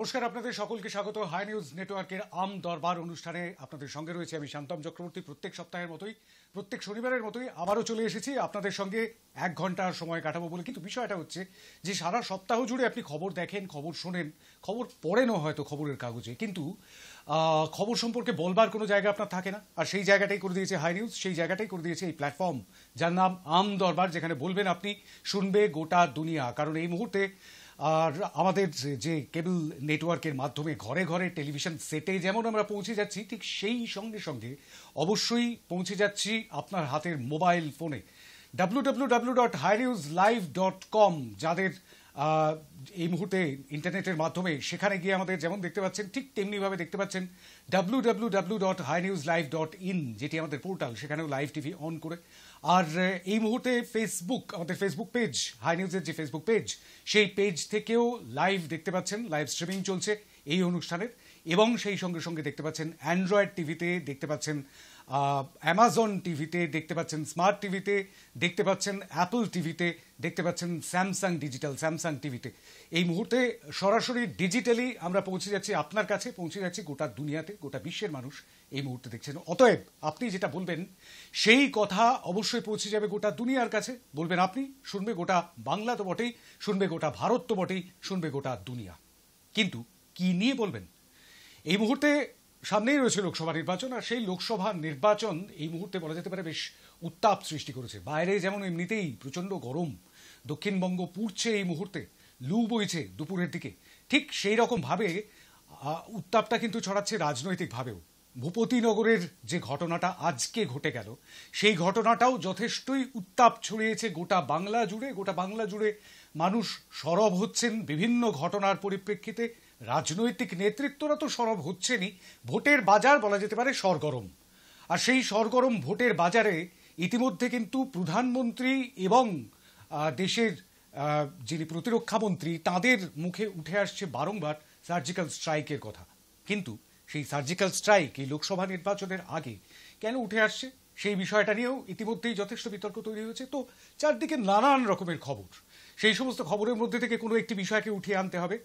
নমস্কার, আপনাদের সকলকে স্বাগত হাই নিউজ নেটওয়ার্কের আম দরবার অনুষ্ঠানে। আপনাদের সঙ্গে রয়েছে আমি শান্তম চক্রবর্তী। প্রত্যেক সপ্তাহের মতোই, প্রত্যেক শনিবারের মতোই আবারও চলে এসেছি আপনাদের সঙ্গে 1 ঘন্টার সময় কাটাবো বলে। কিন্তু বিষয়টা হচ্ছে যে সারা সপ্তাহ জুড়ে আপনি খবর দেখেন, খবর শোনেন, খবর পড়েনও হয়তো খবরের কাগজে, কিন্তু খবর সম্পর্কে বলবার কোনো জায়গা আপনার থাকে না। আর সেই জায়গাটাই করে দিয়েছে হাই নিউজ, সেই জায়গাটাই করে দিয়েছে এই প্ল্যাটফর্ম যার নাম আম দরবার, যেখানে বলবেন আপনি, শুনবে গোটা দুনিয়া। কারণ এই মুহূর্তে আর আমাদের যে কেবল নেটওয়ার্কের মাধ্যমে ঘরে ঘরে টেলিভিশন সেটে যেমন আমরা পৌঁছে যাচ্ছি, ঠিক সেই সঙ্গে সঙ্গে অবশ্যই পৌঁছে যাচ্ছি আপনার হাতের মোবাইল ফোনে। www.highNewsLive.com যাদের এই মুহূর্তে ইন্টারনেটের মাধ্যমে, সেখানে গিয়ে আমাদের যেমন দেখতে পাচ্ছেন ঠিক তেমনিভাবে দেখতে পাচ্ছেন www.highnewslive.in যেটি আমাদের পোর্টাল, সেখানেও লাইভ টিভি অন করে। আর এই মুহূর্তে ফেসবুক, আমাদের ফেসবুক পেজ, হাই নিউজের যে ফেসবুক পেজ, সেই পেজ থেকেও লাইভ দেখতে পাচ্ছেন, লাইভ স্ট্রিমিং চলছে এই অনুষ্ঠানের। এবং সেই সঙ্গে সঙ্গে দেখতে পাচ্ছেন অ্যান্ড্রয়েড টিভিতে, দেখতে পাচ্ছেন অ্যামাজন টিভিতে, দেখতে পাচ্ছেন স্মার্ট টিভিতে, দেখতে পাচ্ছেন অ্যাপল টিভিতে, দেখতে পাচ্ছেন স্যামসাং ডিজিটাল, স্যামসাং টিভিতে। এই মুহূর্তে সরাসরি ডিজিটালি আমরা পৌঁছে যাচ্ছি আপনার কাছে, পৌঁছে যাচ্ছি গোটা দুনিয়াতে, গোটা বিশ্বের মানুষ এই মুহূর্তে দেখছেন। অতএব আপনি যেটা বলবেন সেই কথা অবশ্যই পৌঁছে যাবে গোটা দুনিয়ার কাছে। বলবেন আপনি, শুনবে গোটা বাংলা তো বটেই, শুনবে গোটা ভারত তো বটেই, শুনবে গোটা দুনিয়া। কিন্তু কি নিয়ে বলবেন? এই মুহূর্তে সামনেই রয়েছে লোকসভা নির্বাচন, আর সেই লোকসভা নির্বাচন এই মুহূর্তে বলা যেতে পারে বেশ উত্তাপ সৃষ্টি করেছে। বাইরে যেমন এমনিতেই প্রচণ্ড গরম, দক্ষিণবঙ্গ পুড়ছে এই মুহূর্তে, লু বইছে দুপুরের দিকে, ঠিক সেই রকমভাবে উত্তাপটা কিন্তু ছড়াচ্ছে রাজনৈতিকভাবেও। ভূপতিনগরের যে ঘটনাটা আজকে ঘটে গেল, সেই ঘটনাটাও যথেষ্টই উত্তাপ ছড়িয়েছে গোটা বাংলা জুড়ে। গোটা বাংলা জুড়ে মানুষ সরব হচ্ছেন বিভিন্ন ঘটনার পরিপ্রেক্ষিতে। রাজনৈতিক নেতৃত্বরা তো সরব হচ্ছেনই, ভোটের বাজার বলা যেতে পারে সরগরম। আর সেই সরগরম ভোটের বাজারে ইতিমধ্যে কিন্তু প্রধানমন্ত্রী এবং দেশের যিনি প্রতিরক্ষামন্ত্রী, তাদের মুখে উঠে আসছে বারংবার সার্জিক্যাল স্ট্রাইকের কথা। কিন্তু সেই সার্জিক্যাল স্ট্রাইক এই লোকসভা নির্বাচনের আগে কেন উঠে আসছে, সেই বিষয়টা নিয়েও ইতিমধ্যেই যথেষ্ট বিতর্ক তৈরি হয়েছে। তো চারদিকে নানান রকমের খবর, সেই সমস্ত খবরের মধ্যে থেকে কোনো একটি বিষয়কে উঠিয়ে আনতে হবে।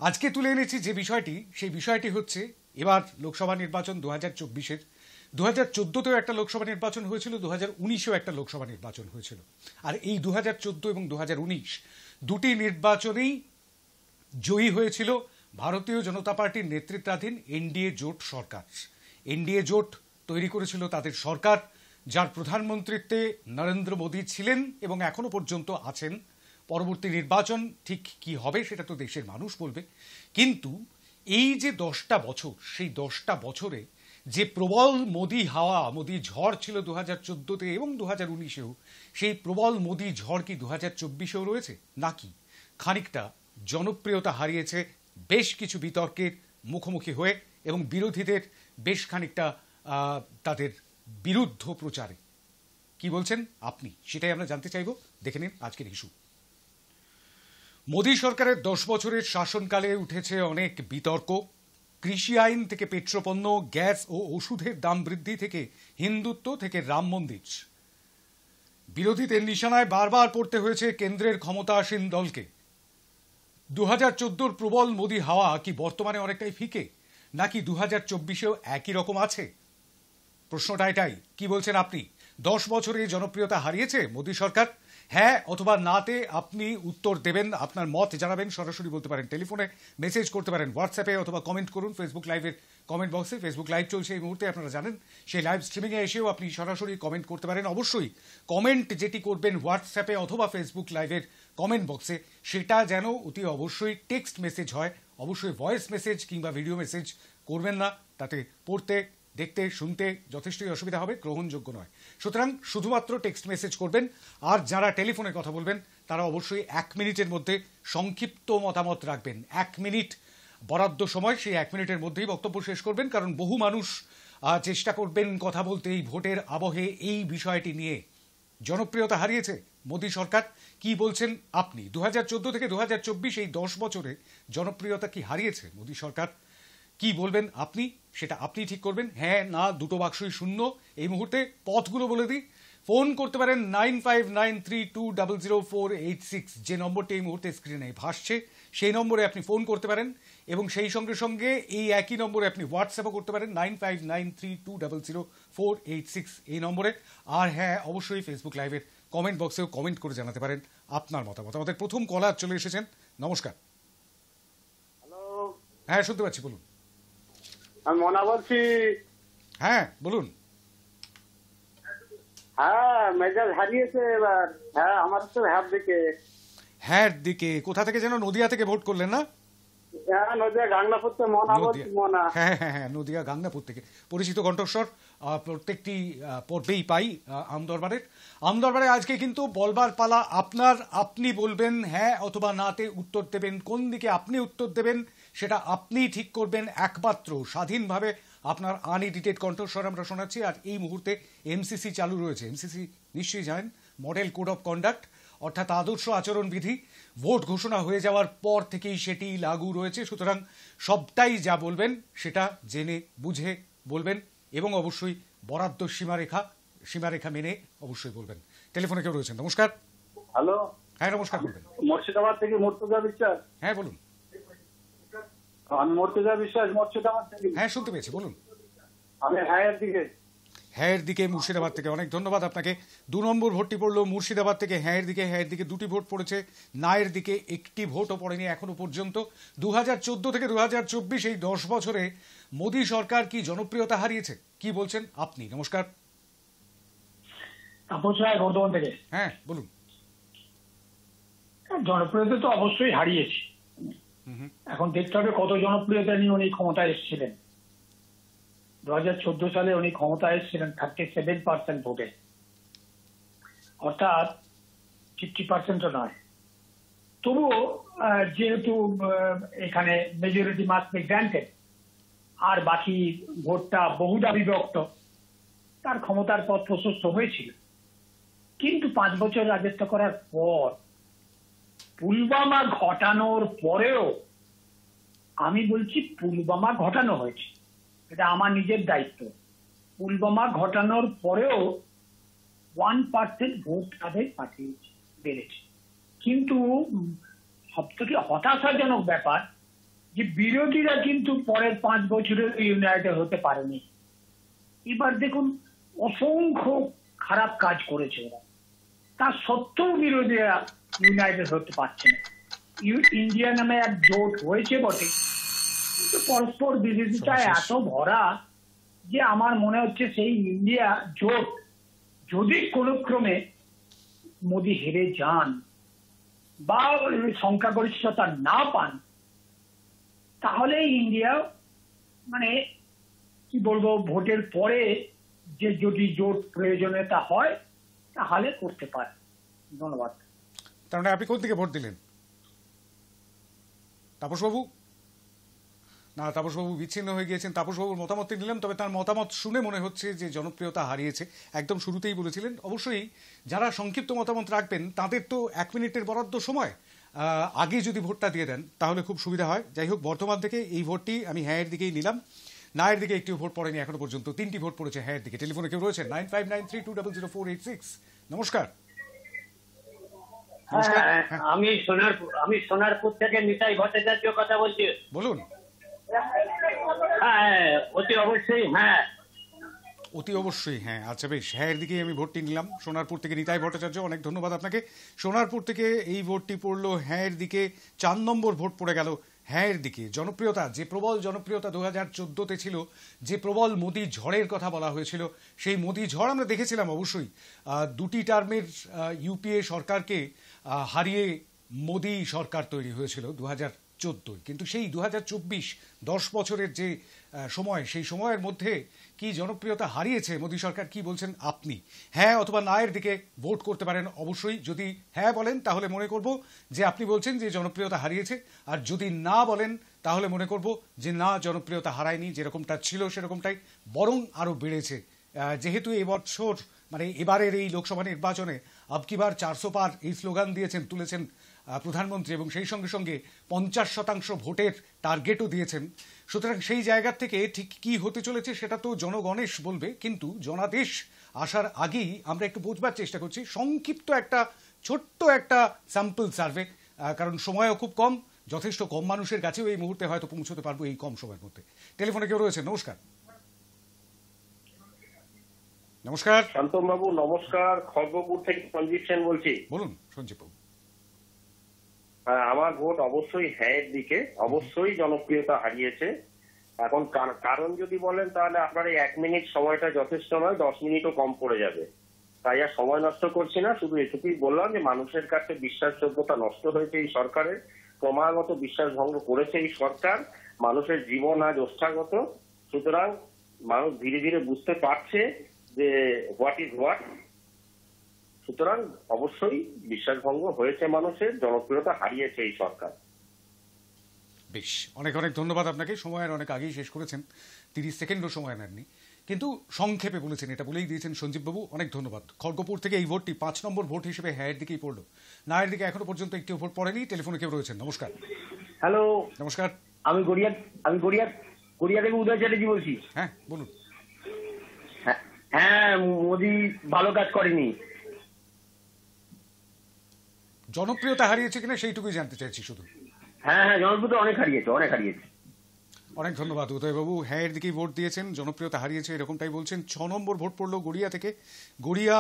আজকে তুলে এনেছি যে বিষয়টি, সেই বিষয়টি হচ্ছে এবার লোকসভা নির্বাচন 2024-এর। 2014-তেও একটা লোকসভা নির্বাচন হয়েছিল, 2019-এও একটা লোকসভা নির্বাচন হয়েছিল। আর এই 2014 এবং 2019 দুটি নির্বাচনেই জয়ী হয়েছিল ভারতীয় জনতা পার্টির নেতৃত্বাধীন এনডিএ জোট সরকার। এনডিএ জোট তৈরি করেছিল তাদের সরকার, যার প্রধানমন্ত্রীত্বে নরেন্দ্র মোদী ছিলেন এবং এখনো পর্যন্ত আছেন। পরবর্তী নির্বাচন ঠিক কি হবে সেটা তো দেশের মানুষ বলবে। কিন্তু এই যে 10টা বছর, সেই 10টা বছরে যে প্রবল মোদী হাওয়া, মোদী ঝড় ছিল 2014-তে এবং 2019-এও, সেই প্রবল মোদী ঝড় কি 2024-এও রয়েছে? নাকি খানিকটা জনপ্রিয়তা হারিয়েছে বেশ কিছু বিতর্কের মুখোমুখি হয়ে এবং বিরোধীদের বেশ খানিকটা তাদের বিরুদ্ধ প্রচারে? কি বলছেন আপনি, সেটাই আমরা জানতে চাইব। দেখে নিন আজকের ইস্যু। মোদী সরকারের 10 বছরের শাসনকালে উঠেছে অনেক বিতর্ক। কৃষি আইন থেকে পেট্রোপণ্য, গ্যাস ও ওষুধের দাম বৃদ্ধি থেকে হিন্দুত্ব থেকে রাম মন্দির, বিরোধীদের নিশানায় বারবার পড়তে হয়েছে কেন্দ্রের ক্ষমতাসীন দলকে। 2014-র প্রবল মোদী হাওয়া কি বর্তমানে অনেকটাই ফিকে, নাকি 2024-এও একই রকম আছে? প্রশ্নটা এটাই। কি বলছেন আপনি? 10 বছরে জনপ্রিয়তা হারিয়েছে মোদী সরকার? হ্যাঁ অথবা নাতে আপনি উত্তর দেবেন, আপনার মত জানাবেন। সরাসরি বলতে পারেন, টেলিফোনে মেসেজ করতে পারেন, হোয়াটসঅ্যাপে, অথবা কমেন্ট করুন ফেসবুক লাইভের কমেন্ট বক্সে। ফেসবুক লাইভ চলছে এই মুহূর্তে, আপনারা জানেন। সেই লাইভ স্ট্রিমিংয়ে এসেও আপনি সরাসরি কমেন্ট করতে পারেন। অবশ্যই কমেন্ট যেটি করবেন হোয়াটসঅ্যাপে অথবা ফেসবুক লাইভের কমেন্ট বক্সে, সেটা যেন অতি অবশ্যই টেক্সট মেসেজ হয়। অবশ্যই ভয়েস মেসেজ কিংবা ভিডিও মেসেজ করবেন না, তাতে পড়তে, দেখতে, শুনতে যথেষ্টই অসুবিধা হবে, গ্রহণযোগ্য নয়। সুতরাং শুধুমাত্র টেক্সট মেসেজ করবেন। আর যারা টেলিফোনে কথা বলবেন তারা অবশ্যই 1 মিনিটের মধ্যে সংক্ষিপ্ত মতামত রাখবেন। 1 মিনিট বরাদ্দ সময়, সেই 1 মিনিটের মধ্যেই বক্তব্য শেষ করবেন। কারণ বহু মানুষ চেষ্টা করবেন কথা বলতে এই ভোটের আবহে এই বিষয়টি নিয়ে। জনপ্রিয়তা হারিয়েছে মোদী সরকার, কি বলছেন আপনি? 2014 থেকে 2024 এই 10 বছরে জনপ্রিয়তা কি হারিয়েছে মোদী সরকার? কি বলবেন আপনি, সেটা আপনি ঠিক করবেন। হ্যাঁ না দুটো বাক্সই শূন্য। এই মুহূর্তে পথগুলো বলে দিই। ফোন করতে পারেন 9593200486, যে নম্বরটি এই মুহূর্তে স্ক্রিনে ভাসছে সেই নম্বরে আপনি ফোন করতে পারেন, এবং সেই সঙ্গে সঙ্গে এই একই নম্বরে আপনি হোয়াটসঅ্যাপও করতে পারেন 9593200486 এই নম্বরে। আর হ্যাঁ, অবশ্যই ফেসবুক লাইভের কমেন্ট বক্সেও কমেন্ট করে জানাতে পারেন আপনার মতামত। আমাদের প্রথম কলার চলে এসেছেন। নমস্কার। হ্যালো, হ্যাঁ, শুনতে পাচ্ছি, বলুন। আমি মনা বলছি। হ্যাঁ, বলুন। হ্যাঁ, মেজাজ হারিয়েছে এবার। হ্যাঁ, আমার তো হ্যাঁ দিকে কোথা থেকে যেন নদিয়া থেকে ভোট করলেন না? হ্যাঁ, নদিয়া গাংনাপুর থেকে মনা বলছি। মনা, হ্যাঁ হ্যাঁ হ্যাঁ, নদিয়া গাংনাপুর থেকে পরিচিত কণ্ঠস্বর প্রত্যেকটি পর্বেই পাই আমদরবারে। আজকে কিন্তু বলবার পালা আপনার। আপনি বলবেন হ্যাঁ অথবা নাতে উত্তর দেবেন। কোন দিকে আপনি উত্তর দেবেন সেটা আপনিই ঠিক করবেন, একমাত্র স্বাধীনভাবে। আপনার আনএডিটেড কণ্ঠস্বর আমরা শোনাচ্ছি। আর এই মুহূর্তে এমসিসি চালু রয়েছে। এমসিসি নিশ্চয়ই জানেন, মডেল কোড অফ কন্ডাক্ট, অর্থাৎ আদর্শ আচরণবিধি। ভোট ঘোষণা হয়ে যাওয়ার পর থেকেই সেটি লাগু রয়েছে। সুতরাং সবটাই যা বলবেন সেটা জেনে বুঝে বলবেন, এবং অবশ্যই বরাদ্দ সীমারেখা মেনে অবশ্যই বলবেন। টেলিফোনে কেউ রয়েছেন। নমস্কার। হ্যালো। হ্যাঁ, নমস্কার, বলবেন। মুর্শিদাবাদ থেকে মুর্তজা বিশ্বাস। হ্যাঁ, বলুন। আমি মুর্তজা বিশ্বাস, মুর্শিদাবাদ থেকে। হ্যাঁ, শুনতে পেয়েছি, বলুন। আমি হ্যাঁয়ের দিকে মুর্শিদাবাদ থেকে। অনেক ধন্যবাদ আপনাকে। 2 নম্বর ভোটটি পড়লো মুর্শিদাবাদ থেকে হ্যাঁয়ের দিকে 2টি ভোট পড়েছে, নায়ের দিকে 1টি ভোটও পড়েনি এখনো পর্যন্ত। 2014 থেকে 2024 এই 10 বছরে মোদী সরকার কি জনপ্রিয়তা হারিয়েছে, কি বলছেন আপনি? নমস্কার। তাপস রায়, বর্ধমান থেকে। হ্যাঁ, বলুন। জনপ্রিয়তা তো অবশ্যই হারিয়েছে। এখন দেখতে হবে কত জনপ্রিয়তা নিয়ে উনি ক্ষমতায় এসেছিলেন। 2014 সালে উনি ক্ষমতায় এসেছিলেন 37% ভোটে, অর্থাৎ 50%ও নয়। তবুও যেহেতু এখানে মেজরিটি মাস্ট বি গ্রান্টেড, আর বাকি ভোটটা বহুদা বিভক্ত, তার ক্ষমতার পথ প্রশস্ত হয়েছিল। কিন্তু 5 বছর রাজত্ব করার পর, পুলওয়ামা ঘটানোর পরেও, আমি বলছি পুলওয়ামা ঘটানো হয়েছে, এটা আমার নিজের দায়িত্ব, পুলওয়ামা ঘটানোর পরেও 1% ভোট তাদের পাঠিয়েছে, বেড়েছে। কিন্তু সবথেকে হতাশাজনক ব্যাপার যে বিরোধীরা কিন্তু পরের 5 বছরে ইউনাইটেড হতে পারেনি। এবার দেখুন, অসংখ্য খারাপ কাজ করেছে ওরা, তা সত্ত্বেও বিরোধীরা ইউনাইটেড হতে পারছে না। ইন্ডিয়া নামে এক জোট হয়েছে বটে, কিন্তু পরস্পর বিরোধিতায় এত ভরা যে আমার মনে হচ্ছে সেই ইন্ডিয়া জোট যদি কোনো ক্রমে মোদী হেরে যান বা সংখ্যাগরিষ্ঠতা না পান, তাহলে ইন্ডিয়া মানে কি বলবো, ভোটের পরে যে যদি জোট প্রয়োজনীয়তা হয় তাহলে করতে পারে। ধন্যবাদ। তার মানে আপনি কোন দিকে ভোট দিলেন? তাপসবাবু? না, তাপসবাবু বিচ্ছিন্ন হয়ে গিয়েছেন। তাপসবাবুর মতামত নিলাম, তবে তার মতামত শুনে মনে হচ্ছে যে জনপ্রিয়তা হারিয়েছে। একদম শুরুতেই বলেছিলেন। অবশ্যই যারা সংক্ষিপ্ত মতামত রাখবেন তাদের তো 1 মিনিটের বরাদ্দ সময়, আগে যদি ভোটটা দিয়ে দেন তাহলে খুব সুবিধা হয়। যাই হোক, বর্তমান থেকে এই ভোটটি আমি হ্যাঁয়ের দিকেই নিলাম। নায়ের দিকে একটিও ভোট পড়েনি এখনো পর্যন্ত, 3টি ভোট পড়েছে হ্যাঁয়ের দিকে। টেলিফোনে কেউ রয়েছেন 9593200486। নমস্কার। আমি সোনারপুর থেকে নিতাই ভট্টাচার্য কথা বলছি। বলুন। অতি অবশ্যই হ্যাঁ। অতি অবশ্যই হ্যাঁ। আচ্ছা, বেশ, হ্যাঁয়ের দিকেই আমি ভোটটি নিলাম। সোনারপুর থেকে নিতাই ভট্টাচার্য, অনেক ধন্যবাদ আপনাকে। সোনারপুর থেকে এই ভোটটি পড়লো হ্যাঁয়ের দিকে। 4 নম্বর ভোট পড়ে গেল হ্যাঁয়ের দিকে। জনপ্রিয়তা, যে প্রবল জনপ্রিয়তা 2014-তে ছিল, যে প্রবল মোদী ঝড়ের কথা বলা হয়েছিল, সেই মোদী ঝড় আমরা দেখেছিলাম। অবশ্যই 2টি টার্মের ইউপিএ সরকারকে হারিয়ে মোদী সরকার তৈরি হয়েছিল 2014। কিন্তু সেই 2024 10 বছরের যে সময়, সেই সময়ের মধ্যে কি জনপ্রিয়তা হারিয়েছে মোদী সরকার, কি বলছেন আপনি? হ্যাঁ অথবা নায়ের দিকে ভোট করতে পারেন অবশ্যই। যদি হ্যাঁ বলেন তাহলে মনে করব যে আপনি বলছেন যে জনপ্রিয়তা হারিয়েছে, আর যদি না বলেন তাহলে মনে করব যে না, জনপ্রিয়তা হারায়নি, যেরকমটা ছিল সেরকমটাই, বরং আরও বেড়েছে। যেহেতু এবছর মানে এবারের এই লোকসভা নির্বাচনে আবকি বার 400 পার এই স্লোগান তুলেছেন প্রধানমন্ত্রী, এবং সেই সঙ্গে সঙ্গে 50% ভোটের টার্গেটও দিয়েছেন। সুতরাং সেই জায়গা থেকে ঠিক কি হতে চলেছে সেটা তো জনগণেশ বলবে, কিন্তু জনাদেশ আসার আগেই আমরা একটু বোঝবার চেষ্টা করছি, সংক্ষিপ্ত একটা ছোট্ট একটা স্যাম্পল সার্ভে, কারণ সময়ও খুব কম, যথেষ্ট কম মানুষের কাছেও এই মুহূর্তে হয়তো পৌঁছতে পারবো এই কম সময়ের মধ্যে। টেলিফোনে কেউ রয়েছে? নমস্কার। নমস্কার শান্তনবাবু, নমস্কার। খড়গপুর থেকে সঞ্জীব সেন বলছি। বলুন সঞ্জীব বাবু। আমার ভোট অবশ্যই হ্যাঁ দিকে, অবশ্যই জনপ্রিয়তা হারিয়েছে। এখন কারণ যদি বলেন তাহলে আপনার এই 1 মিনিট সময়টা যথেষ্ট নয়, 10 মিনিটও কম পড়ে যাবে। তাই আর সময় নষ্ট করছি না, শুধু এটুকুই বললাম যে মানুষের কাছে বিশ্বাসযোগ্যতা নষ্ট হয়েছে এই সরকারের, ক্রমাগত বিশ্বাস ভঙ্গ করেছে এই সরকার, মানুষের জীবন আজ ওষ্ঠাগত। সুতরাং মানুষ ধীরে ধীরে বুঝতে পারছে যে হোয়াট ইজ হোয়াট। সুতরাং অবশ্যই বিশ্বাসভঙ্গ হয়েছে, মানুষের জনপ্রিয়তা হারিয়েছে এই সরকার। বেশ, অনেক অনেক ধন্যবাদ আপনাকে। সময়ের অনেক আগেই শেষ করেছেন, 30 সেকেন্ডও সময় নেননি, কিন্তু সংক্ষেপে বলেছেন, এটা বলেই দিয়েছেন সঞ্জীববাবু, অনেক ধন্যবাদ। খড়গপুর থেকে এই ভোটটি 5 নম্বর ভোট হিসেবে হ্যাঁয়ের দিকেই পড়লো, নায়ের দিকে এখনো পর্যন্ত একটিও ভোট পড়েনি। টেলিফোনে কেউ রয়েছেন? নমস্কার। হ্যালো, নমস্কার। আমি গড়িয়া থেকে উদয় চ্যাটার্জি বলছি। হ্যাঁ বলুন। হ্যাঁ, মোদি ভালো কাজ করেনি। জনপ্রিয়তা হারিয়েছে কিনা সেইটুকুই জানতে চাইছি শুধু। হ্যাঁ, জনপ্রিয়তা অনেক হারিয়েছে। অনেক ধন্যবাদ উদয়বাবু, হ্যাঁয়ের দিকেই ভোট দিয়েছেন, জনপ্রিয়তা হারিয়েছে এরকমটাই বলছেন। 6 নম্বর ভোট পড়লো গড়িয়া থেকে। গড়িয়া,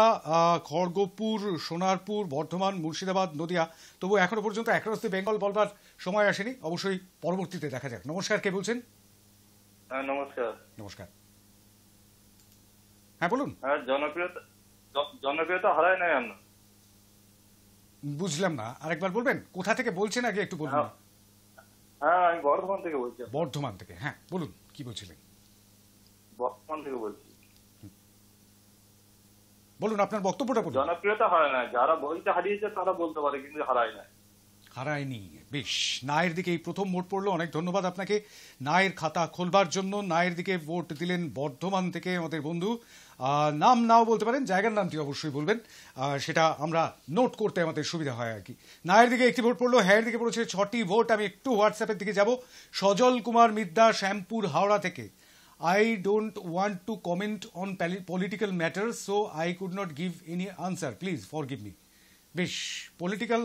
খড়গপুর, সোনারপুর, বর্ধমান, মুর্শিদাবাদ, নদিয়া, তবু এখনো পর্যন্ত অ্যাক্রস দি বেঙ্গল বলবার সময় আসেনি, অবশ্যই পরবর্তীতে দেখা যাক। নমস্কার, কে বলছেন? নমস্কার। নমস্কার, হ্যাঁ বলুন। জনপ্রিয়তা হারায় নাই আমরা। বুঝলাম না, আরেকবার বলবেন? কোথা থেকে বলছেন আগে একটু বলুন। হ্যাঁ, আমি বর্ধমান থেকে বলছি। বর্ধমান থেকে, হ্যাঁ বলুন, কি বলছিলেন? বর্ধমান থেকে বলছি। বলুন আপনার বক্তব্যটা বলুন। জনপ্রিয়তা হারায় না, যারা বলতে হারিয়েছে তারা বলতে পারে, কিন্তু হারায় না। হারায়নি। বেশ, নায়ের দিকে এই প্রথম ভোট পড়লো, অনেক ধন্যবাদ আপনাকে নায়ের খাতা খোলবার জন্য। নায়ের দিকে ভোট দিলেন বর্ধমান থেকে আমাদের বন্ধু, নাম নাও বলতে পারেন, জায়গার নামটি অবশ্যই বলবেন, সেটা আমরা নোট করতে আমাদের সুবিধা হয় আর কি। নায়ের দিকে একটি ভোট পড়লো, হ্যাঁয়ের দিকে পড়েছে 6টি ভোট। আমি একটু হোয়াটসঅ্যাপের দিকে যাব। সজল কুমার মিদ্দা, শ্যামপুর, হাওড়া থেকে। I don't want to comment on political matters, so I could not give any answer. Please forgive me. বেশ, পলিটিক্যাল,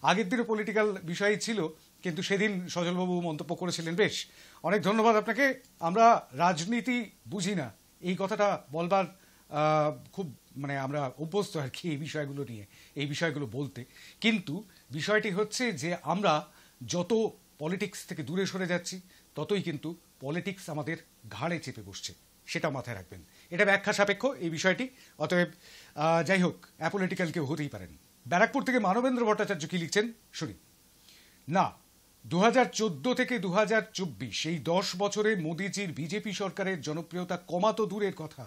আগের দিনও পলিটিক্যাল বিষয় ছিল, কিন্তু সেদিন সজলবাবু মন্তব্য করেছিলেন। বেশ, অনেক ধন্যবাদ আপনাকে। আমরা রাজনীতি বুঝি না, এই কথাটা বলবার খুব আমরা অভ্যস্ত আর কি এই বিষয়গুলো নিয়ে, এই বিষয়গুলো বলতে। কিন্তু বিষয়টি হচ্ছে যে আমরা যত পলিটিক্স থেকে দূরে সরে যাচ্ছি, ততই কিন্তু পলিটিক্স আমাদের ঘাড়ে চেপে বসছে, সেটা মাথায় রাখবেন। এটা ব্যাখ্যা সাপেক্ষ এই বিষয়টি, অতএব যাই হোক, অ্যাপলিটিক্যাল কেউ হতেই পারেন। ব্যারাকপুর থেকে মানবেন্দ্র ভট্টাচার্য কি লিখছেন শুনি। না, 2014 থেকে 2024 এই 10 বছরে মোদিজির বিজেপি সরকারের জনপ্রিয়তা কমা তো দূরের কথা,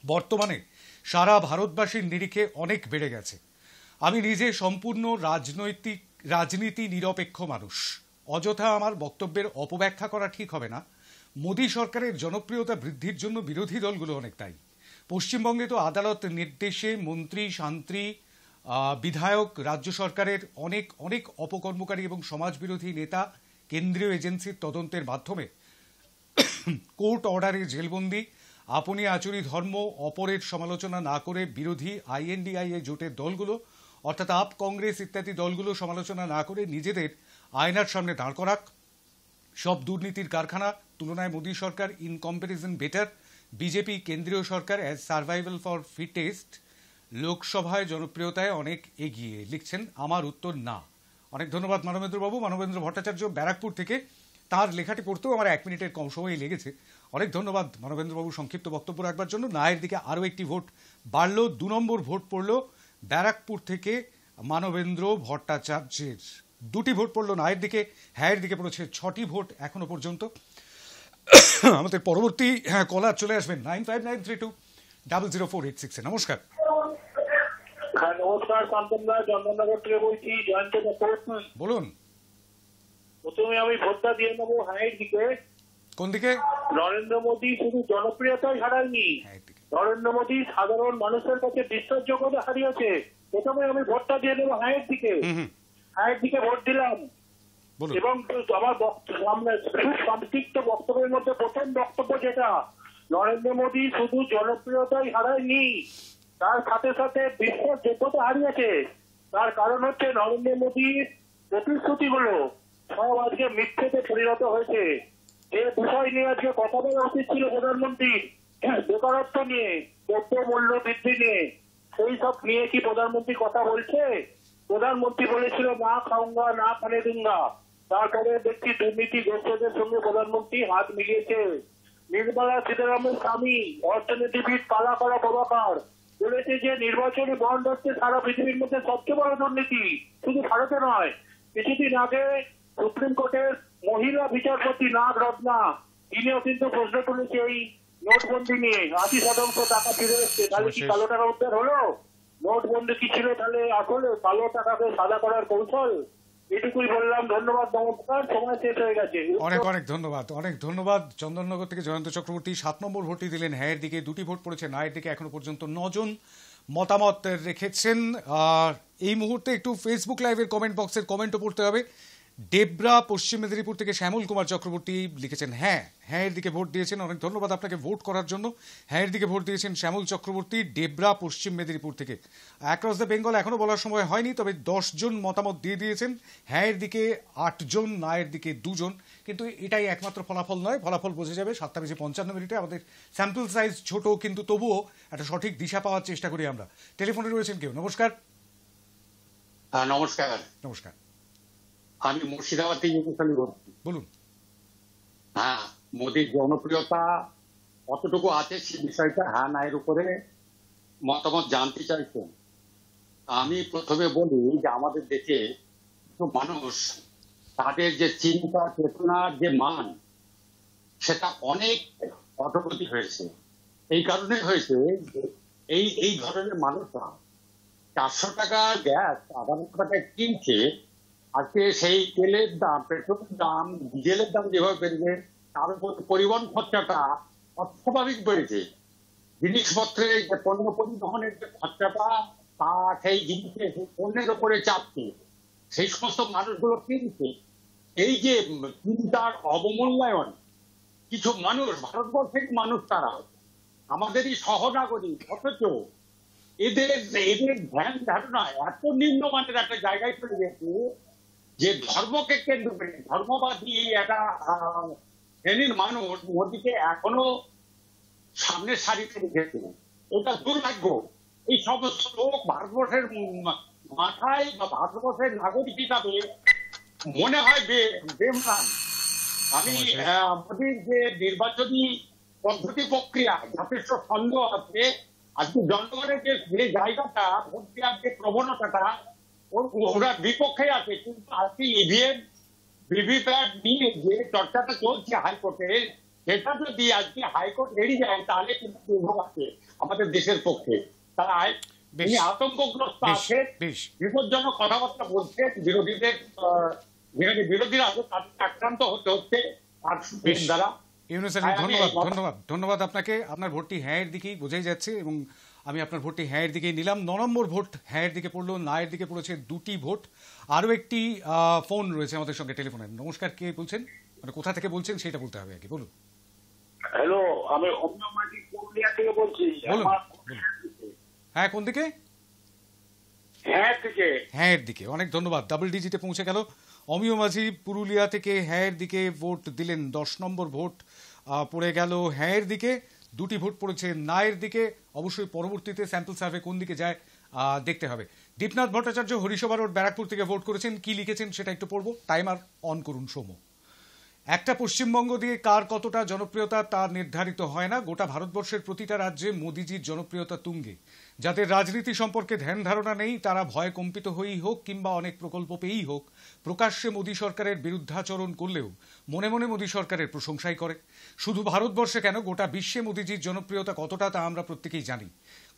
বর্তমানে সারা ভারতবাসীর নিরিখে অনেক বেড়ে গেছে। আমি নিজে সম্পূর্ণ রাজনীতি নিরপেক্ষ মানুষ, অযথা আমার বক্তব্যের অপব্যাখ্যা করা ঠিক হবে না। মোদী সরকারের জনপ্রিয়তা বৃদ্ধির জন্য বিরোধী দলগুলো অনেক দায়ী। পশ্চিমবঙ্গে তো আদালত নির্দেশে মন্ত্রী, শান্তি, বিধায়ক, রাজ্য সরকারের অনেক অনেক অপকর্মকারী এবং সমাজবিরোধী নেতা কেন্দ্রীয় এজেন্সির তদন্তের মাধ্যমে কোর্ট অর্ডারে জেলবন্দি। আপনি আচুরি ধর্ম অপরের সমালোচনা না করে বিরোধী INDIA জোটের দলগুলো অর্থাৎ আপ, কংগ্রেস ইত্যাদি দলগুলো সমালোচনা না করে নিজেদের আয়নার সামনে দাঁড় করাক। সব দুর্নীতির কারখানা, তুলনায় মোদী সরকার ইন কম্প্যারিজন বেটার। বিজেপি কেন্দ্রীয় সরকার অ্যাজ সার্ভাইভাল ফর ফিটেস্ট। লোকসভায় জনপ্রিয়তায় অনেক এগিয়ে। লিখছেন আমার উত্তর না। অনেক ধন্যবাদ মানবেন্দ্রবাবু। মানবেন্দ্র ভট্টাচার্য ব্যারাকপুর থেকে, তার লেখাটি পড়তেও আমার 1 মিনিটের কম সময়ই লেগেছে। অনেক ধন্যবাদ মানবেন্দ্রবাবু সংক্ষিপ্ত বক্তব্য রাখবার জন্য। নায়ের দিকে আরও একটি ভোট বাড়লো, 2 নম্বর ভোট পড়ল ব্যারাকপুর থেকে মানবেন্দ্র ভট্টাচার্যের। 2টি ভোট পড়লো নায়ের দিকে, হ্যাঁয়ের দিকে পড়েছে 6টি ভোট এখনো পর্যন্ত। আমাদের পরবর্তী কলার চলে আসবেন 9593200486। নমস্কার। নমস্কার, কান্তনদা, চন্দননগর থেকে বলছি, জয়ন্ত দত্ত। বলুন। প্রথমে আমি ভোটটা দিয়ে নেবো হ্যাঁয়ের দিকে। কোন দিকে? নরেন্দ্র মোদী শুধু জনপ্রিয়তাই হারায়নি, নরেন্দ্র মোদী সাধারণ মানুষের কাছে বিশ্বাসযোগ্যতা হারিয়েছে। প্রথমে আমি ভোটটা দিয়ে নেবো হ্যাঁয়ের দিকে। হ্যাঁয়ের দিকে ভোট দিলাম, এবং আমার সংক্ষিপ্ত বক্তব্যের মধ্যে প্রথম বক্তব্য যেটা, নরেন্দ্র মোদী শুধু জনপ্রিয়তাই হারায়নি, তার সাথে সাথে বিশ্বাসযোগ্যতা হারিয়েছে। তার কারণ হচ্ছে নরেন্দ্র মোদীর প্রতিশ্রুতিগুলো সব আজকে মিথ্যেতে পরিণত হয়েছে। যে বিষয় নিয়ে আজকে কথা বলা উচিত ছিল প্রধানমন্ত্রী, বেকারত্ব নিয়ে, দ্রব্য মূল্য বৃদ্ধি নিয়ে, সেই সব নিয়ে কি প্রধানমন্ত্রী কথা বলছে? প্রধানমন্ত্রী বলেছিল না খাউঙ্গা না খানে দুঙ্গা, তারপরে দেখছি দুর্নীতিগ্রস্তদের সঙ্গে প্রধানমন্ত্রী হাত মিলিয়েছে। নির্মলা সীতারামন স্বামী অর্থনীতিবিদ কালাকারা প্রভাকর বলেছে যে নির্বাচনী বন্ড হচ্ছে সারা পৃথিবীর মধ্যে সবচেয়ে বড় দুর্নীতি, শুধু ভারতে নয়। কিছুদিন আগে সুপ্রিম কোর্টের মহিলা বিচারপতি নাগ রত্না, তিনিও কিন্তু প্রশ্ন তুলেছে এই নোটবন্দি নিয়ে। 80% টাকা ফিরে এসছে, তাহলে কি কালো টাকা উদ্ধার হলো? নোটবন্দি কি ছিল তাহলে আসলে কালো টাকাকে সাদা করার কৌশল? এটুকুই বললাম। ধন্যবাদ, নমস্কার, সময় শেষ হয়ে গেছে। অনেক অনেক ধন্যবাদ, অনেক ধন্যবাদ। চন্দননগর থেকে জয়ন্ত চক্রবর্তী 7 নম্বর ভোটটি দিলেন হ্যাঁ এর দিকে, 2টি ভোট পড়েছে না এর দিকে। এখনো পর্যন্ত 9 জন মতামত রেখেছেন। আর এই মুহূর্তে একটু ফেসবুক লাইভের কমেন্ট বক্সের কমেন্টও পড়তে হবে। ডেবরা পশ্চিম মেদিনীপুর থেকে শ্যামল কুমার চক্রবর্তী লিখেছেন হ্যাঁ এর দিকে ভোট দিয়েছেন। অনেক ধন্যবাদ আপনাকে ভোট করার জন্য। হ্যাঁ এর দিকে ভোট দিয়েছেন শ্যামল চক্রবর্তী, ডেবরা পশ্চিম মেদিনীপুর থেকে। অ্যাক্রস দ্য বেঙ্গল এখনো বলার সময় হয়নি, তবে 10 জন মতামত দিয়ে দিয়েছেন। হ্যাঁ এর দিকে 8 জন, না এর দিকে 2 জন। কিন্তু এটাই একমাত্র ফলাফল নয়, ফলাফল বোঝা যাবে 7:55 আমাদের স্যাম্পল সাইজ ছোট, কিন্তু তবুও একটা সঠিক দিশা পাওয়ার চেষ্টা করি আমরা। টেলিফোনে রয়েছেন কেউ? নমস্কার। নমস্কার। নমস্কার, আমি মুর্শিদাবাদ থেকে বলুন। হ্যাঁ, মোদীর জনপ্রিয়তা কতটুকু আছে সে বিষয়টা হ্যাঁ না এর উপরে মতামত জানতে চাইছেন। আমি প্রথমে বলি যে আমাদের দেশে মানুষ, তাদের যে চিন্তা চেতনার যে মান, সেটা অনেক অগ্রগতি হয়েছে। এই কারণে হয়েছে এই ধরনের মানুষরা 400 টাকা গ্যাস 1800 টাকায় কিনছে, আজকে সেই তেলের দাম, পেট্রোলের দাম, ডিজেলের দাম যেভাবে বেড়েছে, তার উপর পরিবহন খরচাটা অস্বাভাবিক বেড়েছে। জিনিসপত্রের যে পণ্য পরিবহনের যে খরচাটা, তা সেই জিনিসের পণ্যের উপরে চাপছে, সেই সমস্ত মানুষগুলো কিনছে। এই যে চিন্তার অবমূল্যায়ন, কিছু মানুষ, ভারতবর্ষের মানুষ, তারা আমাদেরই সহনাগরিক, অথচ এদের ধ্যান ধারণা এত নিম্নমানের একটা জায়গায় চলে গেছে যে ধর্মকে কেন্দ্র করে ধর্মবাদী একটা শ্রেণীর মানুষ মোদীকে এখনো সামনের সারিতে রেখেছে। এটা দুর্ভাগ্য। এই সমস্ত লোক ভারতবর্ষের মাথায় বা ভারতবর্ষের নাগরিক হিসাবে মনে হয় বেমান। আমি মোদীর যে নির্বাচনী পদ্ধতি প্রক্রিয়া যথেষ্ট সন্দেহ আছে। আজকে জনগণের যে জায়গাটা, ভোট দেওয়ার যে প্রবণতাটা, ওরা বিপক্ষে আছে। কিন্তু আজকে ইভিএম ভিভিপ্যাট নিয়ে যে চর্চাটা চলছে হাইকোর্টে, সেটা যদি আজকে হাইকোর্ট এড়িয়ে যায় তাহলে কিন্তু দুর্ভোগ আছে আমাদের দেশের পক্ষে। তারা আতঙ্কগ্রস্ত আছে, বিপজ্জনক কথাবার্তা বলছে, বিরোধীরা তাদের আক্রান্ত হতে হচ্ছে দ্বারা। ধন্যবাদ আপনাকে। আপনার ভোটটি হ্যাঁ এর দিকেই বোঝাই যাচ্ছে এবং আমি আপনার ভোটটি হ্যাঁ এর দিকেই নিলাম। 9 নম্বর ভোট হ্যাঁ এর দিকে পড়লো, না এর দিকে পড়েছে 2টি ভোট। আরো একটি ফোন রয়েছে আমাদের সঙ্গে টেলিফোনে। নমস্কার, কে বলছেন? মানে কোথা থেকে বলছেন সেটা বলতে হবে আগে, বলুন। হ্যালো, আমি অমিয় মাঝি পুরুলিয়া থেকে বলছি। বলুন। হ্যাঁ, কোন দিকে? হ্যাঁ এর দিকে। অনেক ধন্যবাদ, ডাবল ডিজিটে পৌঁছে গেল। অমিয় মাঝি পুরুলিয়া থেকে হ্যাঁ এর দিকে ভোট দিলেন। 10 নম্বর ভোট পড়ে গেল হ্যাঁ এর দিকে, 2টি ভোট পড়েছে না এর দিকে। অবশ্যই পরবর্তীতে স্যাম্পল সার্ভে কোন দিকে যায় দেখতে হবে। দীপনাথ ভট্টাচার্য হরিসভা রোড ব্যারাকপুর থেকে ভোট করেছেন। কি লিখেছেন সেটা একটু পড়বো। টাইমার অন করুন সোমো। একটা পশ্চিমবঙ্গ দিয়ে কার কতটা জনপ্রিয়তা তা নির্ধারিত হয় না। গোটা ভারতবর্ষের প্রতিটা রাজ্যে মোদিজির জনপ্রিয়তা তুঙ্গে। যাদের রাজনীতি সম্পর্কে ধ্যান ধারণা নেই তারা ভয় কম্পিত হয়েই হোক কিংবা অনেক প্রকল্প পেয়েই হোক, প্রকাশ্যে মোদী সরকারের বিরুদ্ধাচরণ করলেও মনে মনে মোদী সরকারের প্রশংসাই করে। শুধু ভারতবর্ষে কেন, গোটা বিশ্বে মোদিজির জনপ্রিয়তা কতটা তা আমরা প্রত্যেকেই জানি।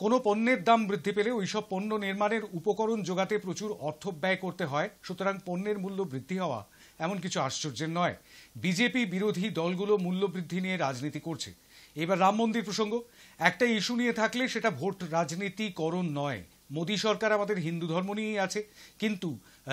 কোনো পণ্যের দাম বৃদ্ধি পেলে ওইসব পণ্য নির্মাণের উপকরণ জোগাতে প্রচুর অর্থ ব্যয় করতে হয়। সুতরাং পণ্যের মূল্য বৃদ্ধি হওয়া এমন কিছু আশ্চর্যের নয়। বিজেপি বিরোধী দলগুলো মূল্যবৃদ্ধি নিয়ে রাজনীতি করছে। এবার রাম মন্দির প্রসঙ্গ, একটা ইস্যু নিয়ে থাকলে সেটা ভোট রাজনীতিকরণ নয়। মোদী সরকার আমাদের হিন্দু ধর্ম নিয়েই আছে, কিন্তু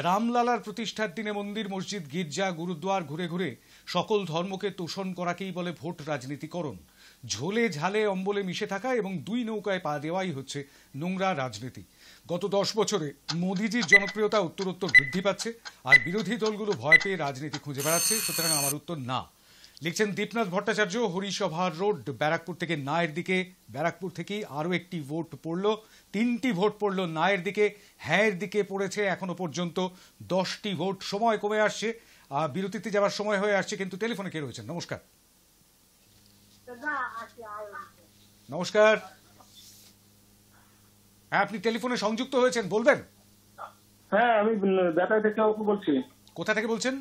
রামলালার প্রতিষ্ঠার দিনে মন্দির, মসজিদ, গির্জা, গুরুদ্বার ঘুরে ঘুরে সকল ধর্মকে তোষণ করাকেই বলে ভোট রাজনীতিকরণ। ঝোলে ঝালে অম্বলে মিশে থাকা এবং দুই নৌকায় পা দেওয়াই হচ্ছে নোংরা রাজনীতি। গত 10 বছরে মোদিজির জনপ্রিয়তা উত্তরোত্তর বৃদ্ধি পাচ্ছে, আর বিরোধী দলগুলো ভয় পেয়ে রাজনীতি খুঁজে বেড়াচ্ছে। সুতরাং আমার উত্তর না। লিখছেন দীপনাথ ভট্টাচার্য, হরিসভার রোড, ব্যারাকপুর থেকে নায়ের দিকে। ব্যারাকপুর থেকেই আরও একটি ভোট পড়লো, 3টি ভোট পড়লো নায়ের দিকে, হ্যাঁয়ের দিকে পড়েছে এখনো পর্যন্ত 10টি ভোট। সময় কমে আসছে, বিরতিতে যাওয়ার সময় হয়ে আসছে, কিন্তু টেলিফোনে কে রয়েছেন? নমস্কার। নমস্কার, হ্যাঁ আপনি টেলিফোনে সংযুক্ত হয়েছেন, বলবেন। হ্যাঁ, আমি ব্যাটাই থেকে বলছি। কোথা থেকে বলছেন?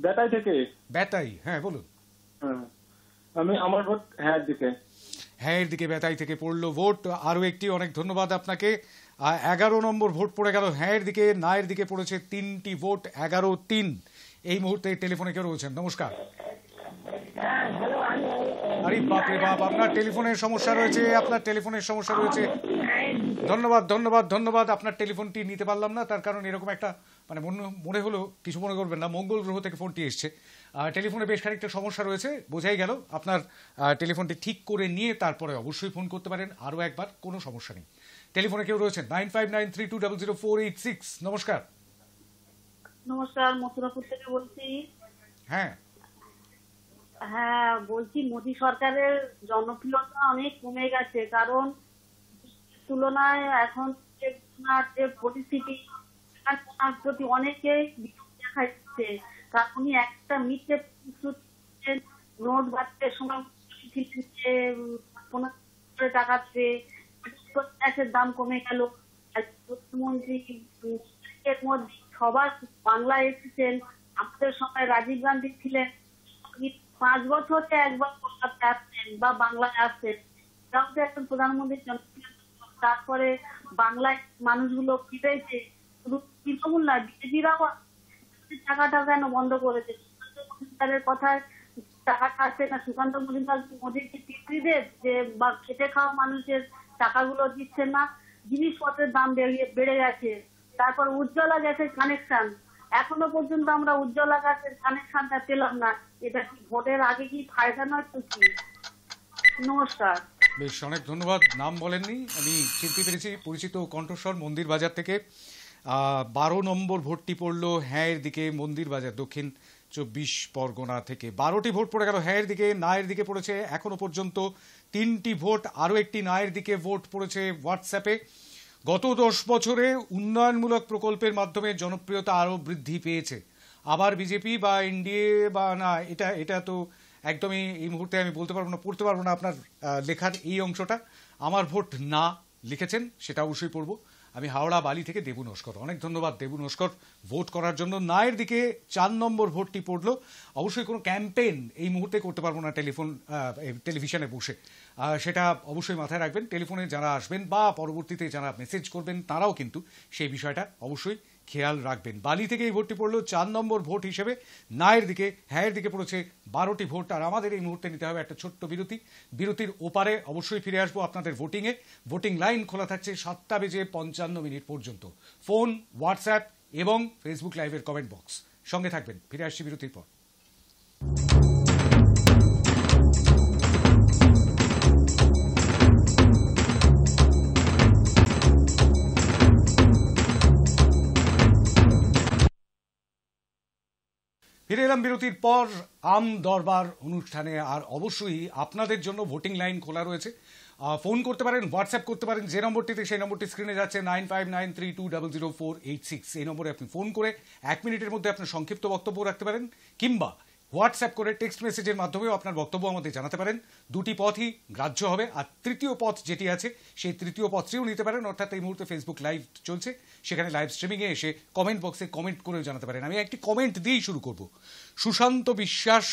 ব্যাটাই থেকে। ব্যাটাই, হ্যাঁ বলুন। আমি আমার ভোট হ্যাঁ দিকে। হ্যাঁ এর দিকে ব্যাটাই থেকে পড়লো ভোট। আরও একটি, অনেক ধন্যবাদ আপনাকে। 11 নম্বর ভোট পড়ে গেল হ্যাঁ এর দিকে। নায়ের দিকে পড়েছে 3টি ভোট, 11-3। এই মুহূর্তে টেলিফোনে কেউ রয়েছেন? নমস্কার। আরে বাপরে বাপ, আপনার টেলিফোনের সমস্যা রয়েছে, আপনার টেলিফোনের সমস্যা রয়েছে। ধন্যবাদ ধন্যবাদ ধন্যবাদ। আপনার টেলিফোনটি নিতে পারলাম না, তার কারণ এরকম একটা মানে মনে হলো, কিছু মনে করবেন না, মঙ্গল গ্রহ থেকে ফোনটি এসছে। টেলিফোনে বেশ খানিকটা সমস্যা রয়েছে, বোঝাই গেল। আপনার টেলিফোনটি ঠিক করে নিয়ে তারপরে অবশ্যই ফোন করতে পারেন আরও একবার, কোনো সমস্যা নেই। টেলিফোনে কেউ রয়েছেন? 9593200486। নমস্কার। নমস্কার, মথুরাপুর থেকে বলছি। হ্যাঁ হ্যাঁ বলছি, মোদী সরকারের জনপ্রিয়তা অনেক কমে গেছে, কারণ তুলনায় এখন যে পরিস্থিতি তার প্রতি অনেকেই বিরোধ দেখা যাচ্ছে। কারণ উনি একটা মিথ্যে নোট বাড়তে সময় যে 15 টাকা গ্যাসের দাম কমে গেল। প্রধানমন্ত্রী এর মধ্যে সবার বাংলায় এসেছেন, আমাদের সময় রাজীব গান্ধী ছিলেন, 5 বছরে একবার কলকাতায় আসছেন বা বাংলায় আসছেন। এটাও তো একজন প্রধানমন্ত্রীর জনপ্রিয়। তারপরে বাংলায় মানুষগুলো কি পেয়েছে, শুধু তৃণমূল নয়, বিজেপিরাও টাকাটা কেন বন্ধ করেছে? সুকান্ত মজুমদারের কথায় টাকাটা আসছে না, সুকান্ত মজুমদার মোদীকে পিতৃদেব যে বা খেটে খাওয়া মানুষের টাকাগুলো দিচ্ছেন না। জিনিসপত্রের দাম বেড়ে গেছে। তারপর উজ্জ্বলা গ্যাসের কানেকশন, এখনো পর্যন্ত আমরা উজ্জ্বলা গ্যাসের কানেকশনটা পেলাম না। এটা কি ভোটের আগে কি ফায়দা নয় তো কি? নমস্কার। বেশ, অনেক ধন্যবাদ। নাম বলেননি, আমি চিনতে পেরেছি, পরিচিত কণ্ঠস্বর মন্দির বাজার থেকে। 12 নম্বর ভোটটি পড়লো হ্যাঁ এর দিকে, মন্দির বাজার, দক্ষিণ 24 পরগনা থেকে। 12টি ভোট পড়ে গেল হ্যাঁ এর দিকে। নায়ের দিকে পড়েছে এখনো পর্যন্ত 3টি ভোট, আরও একটি নায়ের দিকে ভোট পড়েছে হোয়াটসঅ্যাপে। গত 10 বছরে উন্নয়নমূলক প্রকল্পের মাধ্যমে জনপ্রিয়তা আরও বৃদ্ধি পেয়েছে। আবার বিজেপি বা এনডিএ বা না, এটা তো একদমই এই মুহূর্তে আমি বলতে পারবো না, পড়তে পারবো না আপনার লেখার এই অংশটা। আমার ভোট না লিখেছেন, সেটা অবশ্যই পড়বো। আমি হাওড়া বালি থেকে দেবু নস্কর। অনেক ধন্যবাদ দেবু নস্কর ভোট করার জন্য। নায়ের দিকে 4 নম্বর ভোটটি পড়লো। অবশ্যই কোনো ক্যাম্পেইন এই মুহূর্তে করতে পারবো না টেলিভিশনে বসে, সেটা অবশ্যই মাথায় রাখবেন। টেলিফোনে যারা আসবেন বা পরবর্তীতে যারা মেসেজ করবেন তারাও কিন্তু সেই বিষয়টা অবশ্যই খেয়াল রাখবেন। বালি থেকে এই ভোটটি পড়লো 4 নম্বর ভোট হিসেবে। নায়ের দিকে হ্যাঁয়ের দিকে পড়েছে 12টি ভোট। আর আমাদের এই মুহূর্তে নিতে হবে একটা ছোট্ট বিরতি। বিরতির ওপারে অবশ্যই ফিরে আসবো আপনাদের ভোটিংয়ে। ভোটিং লাইন খোলা থাকছে 7:55 পর্যন্ত। ফোন, হোয়াটসঅ্যাপ এবং ফেসবুক লাইভের কমেন্ট বক্স, সঙ্গে থাকবেন। ফিরে আসছি বিরতির পর। ফিরে এলাম বিরতির পর আম দরবার অনুষ্ঠানে। আর অবশ্যই আপনাদের জন্য ভোটিং লাইন খোলা রয়েছে। ফোন করতে পারেন, হোয়াটসঅ্যাপ করতে পারেন যে নম্বরটিতে, সেই নম্বরটি স্ক্রিনে যাচ্ছে 9593200486। এই নম্বরে আপনি ফোন করে 1 মিনিটের মধ্যে আপনার সংক্ষিপ্ত বক্তব্য রাখতে পারেন, কিংবা হোয়াটসঅ্যাপ করে টেক্সট মেসেজের মাধ্যমেও আপনার বক্তব্য আমাদের জানাতে পারেন। দুটি পথই গ্রাহ্য হবে। আর তৃতীয় পথ যেটি আছে, সেই তৃতীয় পথটিও নিতে পারেন। অর্থাৎ এই মুহূর্তে ফেসবুক লাইভ চলছে, সেখানে লাইভ স্ট্রিমিংয়ে এসে কমেন্ট বক্সে কমেন্ট করেও জানাতে পারেন। আমি একটি কমেন্ট দিয়েই শুরু করব। সুশান্ত বিশ্বাস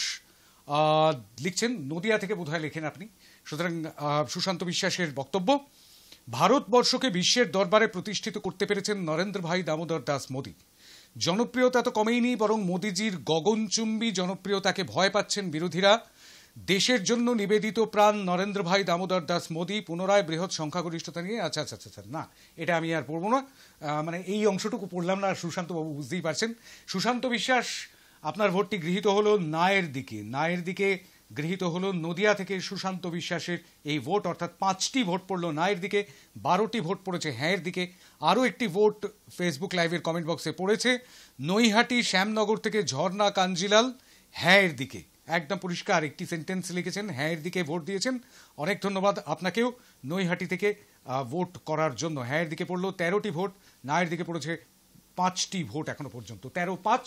লিখছেন, নদিয়া থেকে বোধহয় লেখেন আপনি। সুতরাং সুশান্ত বিশ্বাসের বক্তব্য, ভারতবর্ষকে বিশ্বের দরবারে প্রতিষ্ঠিত করতে পেরেছেন নরেন্দ্র ভাই দামোদর দাস মোদী। জনপ্রিয়তা তো কমেইনি, বরং মোদিজির গগনচুম্বী জনপ্রিয়তাকে ভয় পাচ্ছেন বিরোধীরা। দেশের জন্য নিবেদিত প্রাণ নরেন্দ্র ভাই দামোদর দাস মোদী পুনরায় বৃহৎ সংখ্যাগরিষ্ঠতা নিয়ে। আচ্ছা, না, এটা আমি আর পড়বো না, মানে এই অংশটুকু পড়লাম না। সুশান্ত বাবু বুঝতেই পারছেন। সুশান্ত বিশ্বাস, আপনার ভোটটি গৃহীত হলো নায়ের দিকে। নায়ের দিকে গৃহীত হলো নদিয়া থেকে সুশান্ত বিশ্বাসের এই ভোট, অর্থাৎ 5টি ভোট পড়লো নায়ের দিকে, 12টি ভোট পড়েছে হ্যাঁয়ের দিকে। আরও একটি ভোট ফেসবুক লাইভের কমেন্ট বক্সে পড়েছে, নৈহাটি শ্যামনগর থেকে ঝর্ণা কাঞ্জিলাল হ্যাঁয়ের দিকে। একদম পরিষ্কার একটি সেন্টেন্স লিখেছেন, হ্যাঁয়ের দিকে ভোট দিয়েছেন। অনেক ধন্যবাদ আপনাকেও নৈহাটি থেকে ভোট করার জন্য। হ্যাঁয়ের দিকে পড়লো 13টি ভোট, নায়ের দিকে পড়েছে 5টি ভোট এখনো পর্যন্ত, 13-5।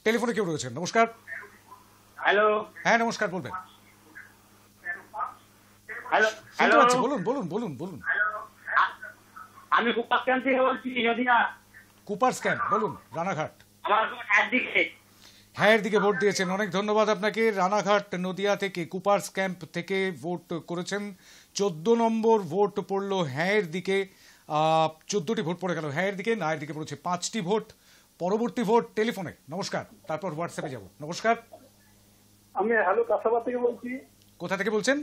টেলিফোনে কেউ রয়েছেন, নমস্কার। হ্যালো হ্যাঁ নমস্কার, বলবেন। হ্যালো শুনতে পাচ্ছি, বলুন বলুন বলুন বলুন। আমি কুপাক্যান থেকে বলছি নদিয়া। কুপার স্ক্যান, বলুন। রানাঘাট, আমার একদিকে হ্যাঁয়ের দিকে ভোট দিয়েছেন, অনেক ধন্যবাদ আপনাকে। রানাঘাট নদিয়া থেকে কুপার্স ক্যাম্প থেকে ভোট করেছেন। 14 নম্বর ভোট পড়লো হ্যাঁয়ের দিকে, 14টি ভোট পড়ে গেল হ্যাঁয়ের দিকে, নায়ের দিকে পড়েছে 5টি ভোট। পরবর্তী ভোট টেলিফোনে, নমস্কার, তারপর হোয়াটসঅ্যাপে যাব। নমস্কার, আমি হ্যালো কাসাবাদ থেকে বলছি। কোথা থেকে বলছেন?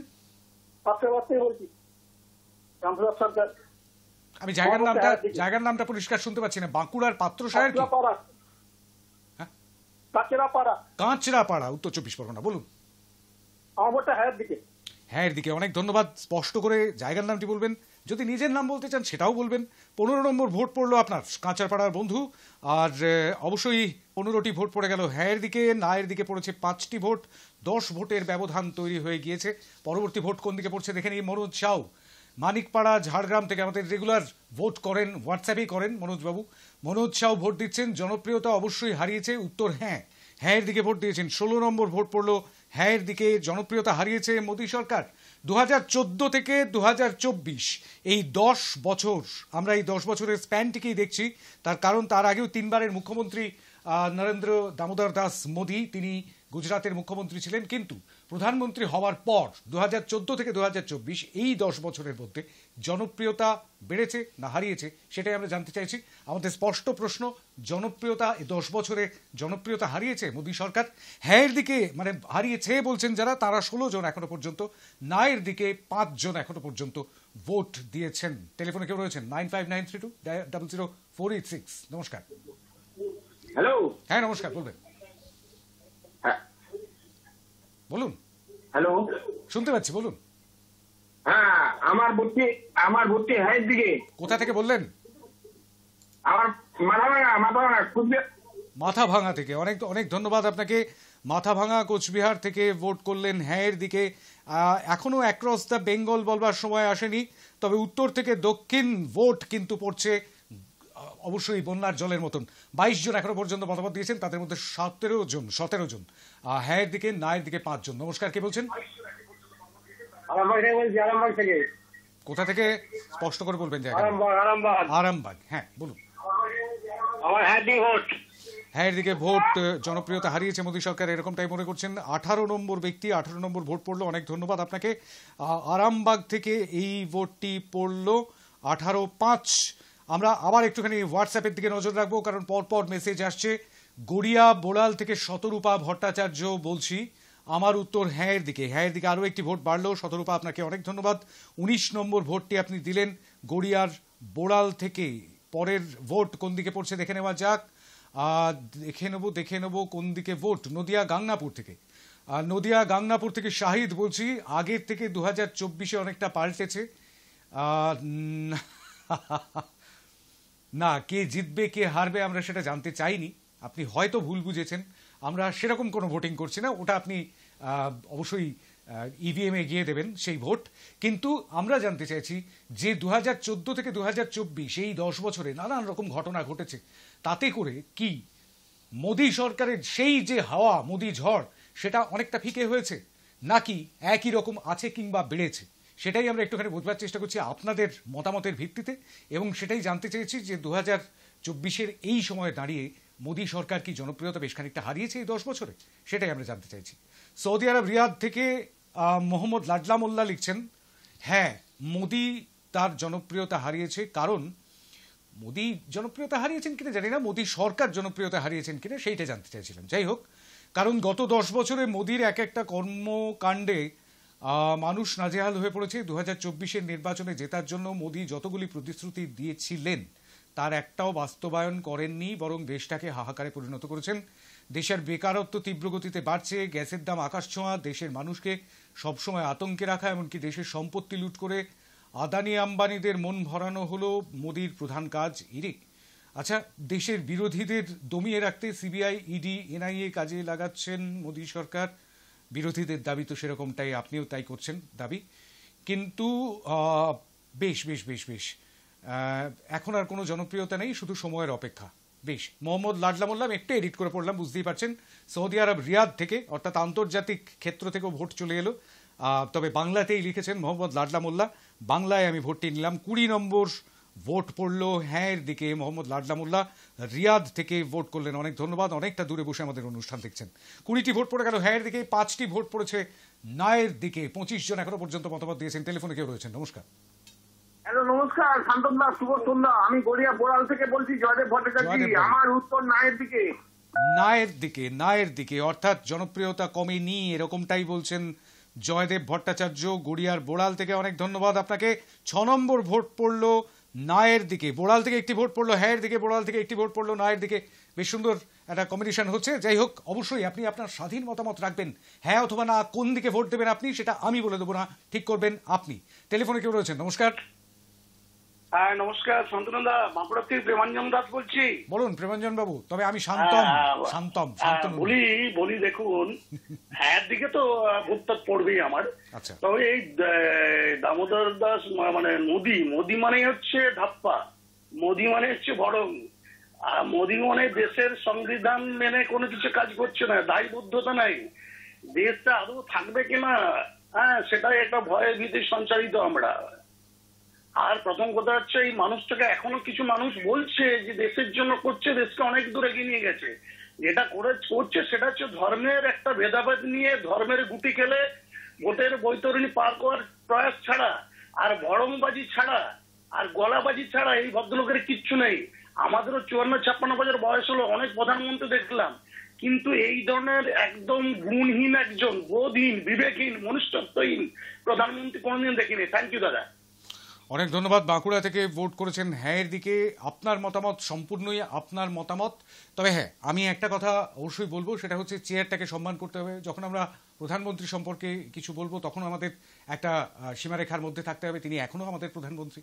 কাসাবাদ থেকে বলছি, রামপ্রসাদ সরকার। আমি জায়গার নামটা পরিষ্কার শুনতে পাচ্ছি না। বাঁকুড়ার পাত্রসাহের কি? হ্যাঁ, কাঁচরাপাড়া, উত্তর 24 পরগনা। বলুন। আমার ভোটটা হ্যাঁ দিকে। হ্যাঁ দিকে, অনেক ধন্যবাদ। স্পষ্ট করে জায়গার নামটি বলবেন, যদি নিজের নাম বলতে চান সেটাও বলবেন। 15 নম্বর ভোট পড়লো আপনার কাঁচারপাড়ার বন্ধু, আর অবশ্যই 15টি ভোট পড়ে গেল হ্যাঁয়ের দিকে, নায়ের দিকে পড়েছে 5টি ভোট। 10 ভোটের ব্যবধান তৈরি হয়ে গিয়েছে। পরবর্তী ভোট কোন দিকে পড়ছে দেখে নিই। মনোজ সাউ মানিকপাড়া ঝাড়গ্রাম থেকে আমাদের রেগুলার ভোট করেন, হোয়াটসঅ্যাপেই করেন মনোজবাবু। মনোজ সাউ ভোট দিচ্ছেন, জনপ্রিয়তা অবশ্যই হারিয়েছে, উত্তর হ্যাঁ। হ্যাঁয়ের দিকে ভোট দিয়েছেন। 16 নম্বর ভোট পড়লো হ্যাঁয়ের দিকে, জনপ্রিয়তা হারিয়েছে মোদী সরকার। 2014 থেকে 2024 এই 10 বছর, আমরা এই 10 বছরের স্প্যানটিকেই দেখছি। তার কারণ তার আগেও 3বারের মুখ্যমন্ত্রী নরেন্দ্র দামোদর দাস মোদী, তিনি গুজরাটের মুখ্যমন্ত্রী ছিলেন, কিন্তু প্রধানমন্ত্রী হওয়ার পর 2014 থেকে 2024 এই 10 বছরের মধ্যে জনপ্রিয়তা বেড়েছে না হারিয়েছে, সেটাই আমরা জানতে চাইছি। আমাদের স্পষ্ট প্রশ্ন, জনপ্রিয়তা 10 বছরে জনপ্রিয়তা হারিয়েছে মোদী সরকার? হ্যাঁয়ের দিকে মানে হারিয়েছে বলছেন যারা, তারা 16 জন এখনো পর্যন্ত, নায়ের দিকে 5 জন এখনো পর্যন্ত ভোট দিয়েছেন। টেলিফোনে কেউ রয়েছেন, 9593200486। নমস্কার। হ্যালো। হ্যাঁ নমস্কার, বলবেন। বলুন। হ্যালো, শুনতে পাচ্ছি, বলুন। হ্যাঁ আমার ভর্তি হ্যাঁ দিকে। কোথা থেকে বললেন? আমার মাথাভাঙা থেকে। অনেক অনেক ধন্যবাদ আপনাকে। মাথাভাঙা কোচবিহার থেকে ভোট করলেন হ্যাঁয়ের দিকে। এখনো অ্যাক্রস দ্য বেঙ্গল বলবার সময় আসেনি, তবে উত্তর থেকে দক্ষিণ ভোট কিন্তু পড়ছে অবশ্যই বন্যার জলের মতন। 22 জন এখনো পর্যন্ত মতামত দিয়েছেন, তাদের মধ্যে 17 জন হ্যাঁয়ের দিকে, নায়ের দিকে 5 জন। নমস্কার, কে বলছেন? আরামবাগ থেকে। কোথা থেকে স্পষ্ট করে বলবেন? আরামবাগ। হ্যাঁ বলুন। আমার হ্যাঁ দিকে ভোট। হ্যাঁ দিকে ভোট, জনপ্রিয়তা হারিয়েছে মোদী সরকার, এরকমটাই মনে করছেন 18 নম্বর ব্যক্তি। 18 নম্বর ভোট পড়লো, অনেক ধন্যবাদ আপনাকে। আরামবাগ থেকে এই ভোটটি পড়লো 18-5। আমরা আবার একটুখানি হোয়াটসঅ্যাপের দিকে নজর রাখবো, কারণ পরপর মেসেজ আসছে। গড়িয়া বোড়াল থেকে শতরূপা ভট্টাচার্য বলছি, আমার উত্তর হ্যাঁয়ের দিকে। হ্যাঁয়ের দিকে আরও একটি ভোট বাড়লো। শতরূপা, আপনাকে অনেক ধন্যবাদ। 19 নম্বর ভোটটি আপনি দিলেন গড়িয়ার বোড়াল থেকে। পরের ভোট কোন দিকে পড়ছে দেখে নেওয়া যাক। দেখে নেব কোন দিকে ভোট। নদিয়া গাংনাপুর থেকে। নদিয়া গাংনাপুর থেকে শাহিদ বলছি, আগের থেকে 2024-এ অনেকটা পাল্টেছে। না, কে জিতবে কে হারবে আমরা সেটা জানতে চাইনি, আপনি হয়তো ভুল বুঝেছেন। আমরা সেরকম কোনো ভোটিং করছি না, ওটা আপনি অবশ্যই ইভিএমে গিয়ে দেবেন সেই ভোট। কিন্তু আমরা জানতে চাইছি যে 2014 থেকে 2024 এই 10 বছরে নানান রকম ঘটনা ঘটেছে, তাতে করে কি মোদী সরকারের সেই যে হাওয়া, মোদী ঝড়, সেটা অনেকটা ফিকে হয়েছে নাকি একই রকম আছে কিংবা বেড়েছে? সেটাই আমরা একটুখানি বোঝবার চেষ্টা করছি আপনাদের মতামতের ভিত্তিতে, এবং সেটাই জানতে চেয়েছি যে 2024-এর এই সময়ে দাঁড়িয়ে মোদী সরকার কি জনপ্রিয়তা বেশ খানিকটা হারিয়েছে এই 10 বছরে, সেটাই আমরা জানতে চাইছি। সৌদি আরব রিয়াদ থেকে মোহাম্মদ লাডলা মোল্লা লিখছেন, হ্যাঁ মোদী তার জনপ্রিয়তা হারিয়েছে। কারণ মোদী জনপ্রিয়তা হারিয়েছেন কিনা জানি না, মোদী সরকার জনপ্রিয়তা হারিয়েছেন কিনা সেইটা জানতে চাইছিলাম। যাই হোক, কারণ গত 10 বছরে মোদীর এক একটা কর্মকাণ্ডে মানুষ নাজেহাল হয়ে পড়েছে। 2024-এর নির্বাচনে জেতার জন্য মোদী যতগুলি প্রতিশ্রুতি দিয়েছিলেন তার একটাও বাস্তবায়ন করেননি, বরং দেশটাকে হাহাকারে পরিণত করেছেন। দেশের বেকারত্ব তীব্র গতিতে বাড়ছে, গ্যাসের দাম আকাশ ছোঁয়া, দেশের মানুষকে সবসময় আতঙ্কে রাখা, এমনকি দেশের সম্পত্তি লুট করে আদানি আম্বানিদের মন ভরানো হলো মোদির প্রধান কাজ। ইরে আচ্ছা, দেশের বিরোধীদের দমিয়ে রাখতে সিবিআই, ইডি, এনআইএ কাজে লাগাচ্ছেন মোদী সরকার। বিরোধীদের দাবি তো সেরকমটাই, আপনিও তাই করছেন দাবি। কিন্তু বেশ বেশ বেশ বেশ এখন আর কোনো জনপ্রিয়তা নেই, শুধু সময়ের অপেক্ষা। বেশ, মোহাম্মদ লাডলা মোল্লা, একটু এডিট করে পড়লাম, বুঝতেই পারছেন সৌদি আরব রিয়াদ থেকে, অর্থাৎ আন্তর্জাতিক ক্ষেত্র থেকেও ভোট চলে এলো। তবে বাংলাতেই লিখেছেন মোহাম্মদ লাডলা মোল্লা, বাংলায় আমি ভোটটি নিলাম। 20 নম্বর ভোট পড়লো হ্যাঁ এর দিকে, মোহাম্মদ লাডলা মোল্লা রিয়াদ থেকে ভোট করলেন। অনেক ধন্যবাদ, অনেকটা দূরে বসে আমাদের অনুষ্ঠান দেখছেন। 20টি ভোট পড়ে গেল হ্যাঁ এর দিকে, 5টি ভোট পড়েছে নায়ের দিকে। 25 জন এখনো পর্যন্ত মতামত দিয়েছেন। টেলিফোনে কেউ রয়েছেন? নমস্কার। হ্যালো, নমস্কার শান্তনদা, শুভ সন্ধ্যা। আমি গড়িয়া বোড়াল থেকে বলছি, জয়দেব ভট্টাচার্য। আমার উত্তর নায়ের দিকে। নায়ের দিকে, নায়ের দিকে, অর্থাৎ জনপ্রিয়তা কমেনি, এরকমটাই বলছেন জয়দেব ভট্টাচার্য গড়িয়ার বোড়াল থেকে। অনেক ধন্যবাদ আপনাকে। 6 নম্বর ভোট পড়লো নায়ের দিকে। বোড়াল থেকে একটি ভোট পড়লো হ্যাঁ এর দিকে, বোড়াল থেকে একটি ভোট পড়লো নায়ের দিকে। বেশ সুন্দর একটা কম্বিনেশন হচ্ছে। যাই হোক, অবশ্যই আপনি আপনার স্বাধীন মতামত রাখবেন, হ্যাঁ অথবা না। কোন দিকে ভোট দেবেন আপনি সেটা আমি বলে দেবো না, ঠিক করবেন আপনি। টেলিফোনে কেউ রয়েছেন? নমস্কার। হ্যাঁ নমস্কার, শান্তনুদা, বাঁকুড়া থেকে প্রেমাঞ্জন দাস বলছি। বলুন প্রেমাঞ্জন বাবু। তবে আমি শান্তম শান্তম শান্তনু বলি দেখুন, হ্যাঁ দিকে তো ভোটটা পড়বেই আমার। আচ্ছা, তবে এই দামোদর দাস মানে মোদি মানে হচ্ছে ধাপ্পা, মোদি মানে হচ্ছে ভরং। আর মোদি মানে দেশের সংবিধান মেনে কোনো কিছু কাজ করছে না, দায়বদ্ধতা নাই। দেশটা আদৌ থাকবে কিনা সেটাই একটা ভয়ে ভীতি সঞ্চারিত আমরা। আর প্রথম কথা হচ্ছে, এই মানুষটাকে এখনো কিছু মানুষ বলছে যে দেশের জন্য করছে, দেশকে অনেক দূর এগিয়ে নিয়ে গেছে। যেটা করছে সেটা হচ্ছে ধর্মের একটা ভেদাভেদ নিয়ে, ধর্মের গুটি খেলে ভোটের বৈতরণী পার করার প্রয়াস ছাড়া, আর ভরংবাজি ছাড়া, আর গলাবাজি ছাড়া এই ভদ্রলোকের কিচ্ছু নেই। আমাদেরও 54-56 বছর বয়স হলো, অনেক প্রধানমন্ত্রী দেখলাম, কিন্তু এই ধরনের একদম গুণহীন, একজন বোধহীন, বিবেকহীন, মনুষ্যত্বহীন প্রধানমন্ত্রী কোনোদিন দেখিনি। থ্যাংক ইউ দাদা। অনেক ধন্যবাদ। বাঁকুড়া থেকে ভোট করেছেন হ্যাঁ এর দিকে। আপনার মতামত সম্পূর্ণই আপনার মতামত। তবে হ্যাঁ, আমি একটা কথা অবশ্যই বলবো, সেটা হচ্ছে চেয়ারটাকে সম্মান করতে হবে। যখন আমরা প্রধানমন্ত্রী সম্পর্কে কিছু বলবো, তখন আমাদের একটা সীমারেখার মধ্যে থাকতে হবে। তিনি এখনও আমাদের প্রধানমন্ত্রী,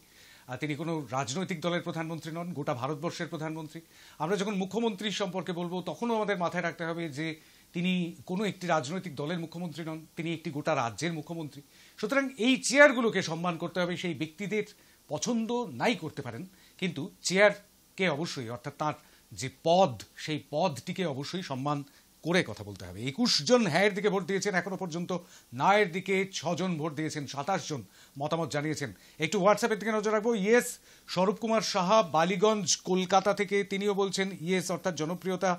তিনি কোনো রাজনৈতিক দলের প্রধানমন্ত্রী নন, গোটা ভারতবর্ষের প্রধানমন্ত্রী। আমরা যখন মুখ্যমন্ত্রী সম্পর্কে বলবো, তখনও আমাদের মাথায় রাখতে হবে যে তিনি কোনো একটি রাজনৈতিক দলের মুখ্যমন্ত্রী নন, তিনি একটি গোটা রাজ্যের মুখ্যমন্ত্রী। সুতরাং এই চেয়ারগুলোকে সম্মান করতে হবে। সেই ব্যক্তিদের পছন্দ নাই করতে পারেন, কিন্তু চেয়ারকে অবশ্যই, অর্থাৎ তার যে পদ, সেই পদটিকে অবশ্যই সম্মান করে কথা বলতে হবে। 21 জন হ্যাঁ এর দিকে ভোট দিয়েছেন এখনো পর্যন্ত, না এর দিকে 6 জন ভোট দিয়েছেন, 27 জন মতামত জানিয়েছেন। একটু হোয়াটসঅ্যাপের দিকে নজর রাখবো। ইয়েস, স্বরূপ কুমার সাহা বালিগঞ্জ কলকাতা থেকে, তিনিও বলছেন ইয়েস, অর্থাৎ জনপ্রিয়তা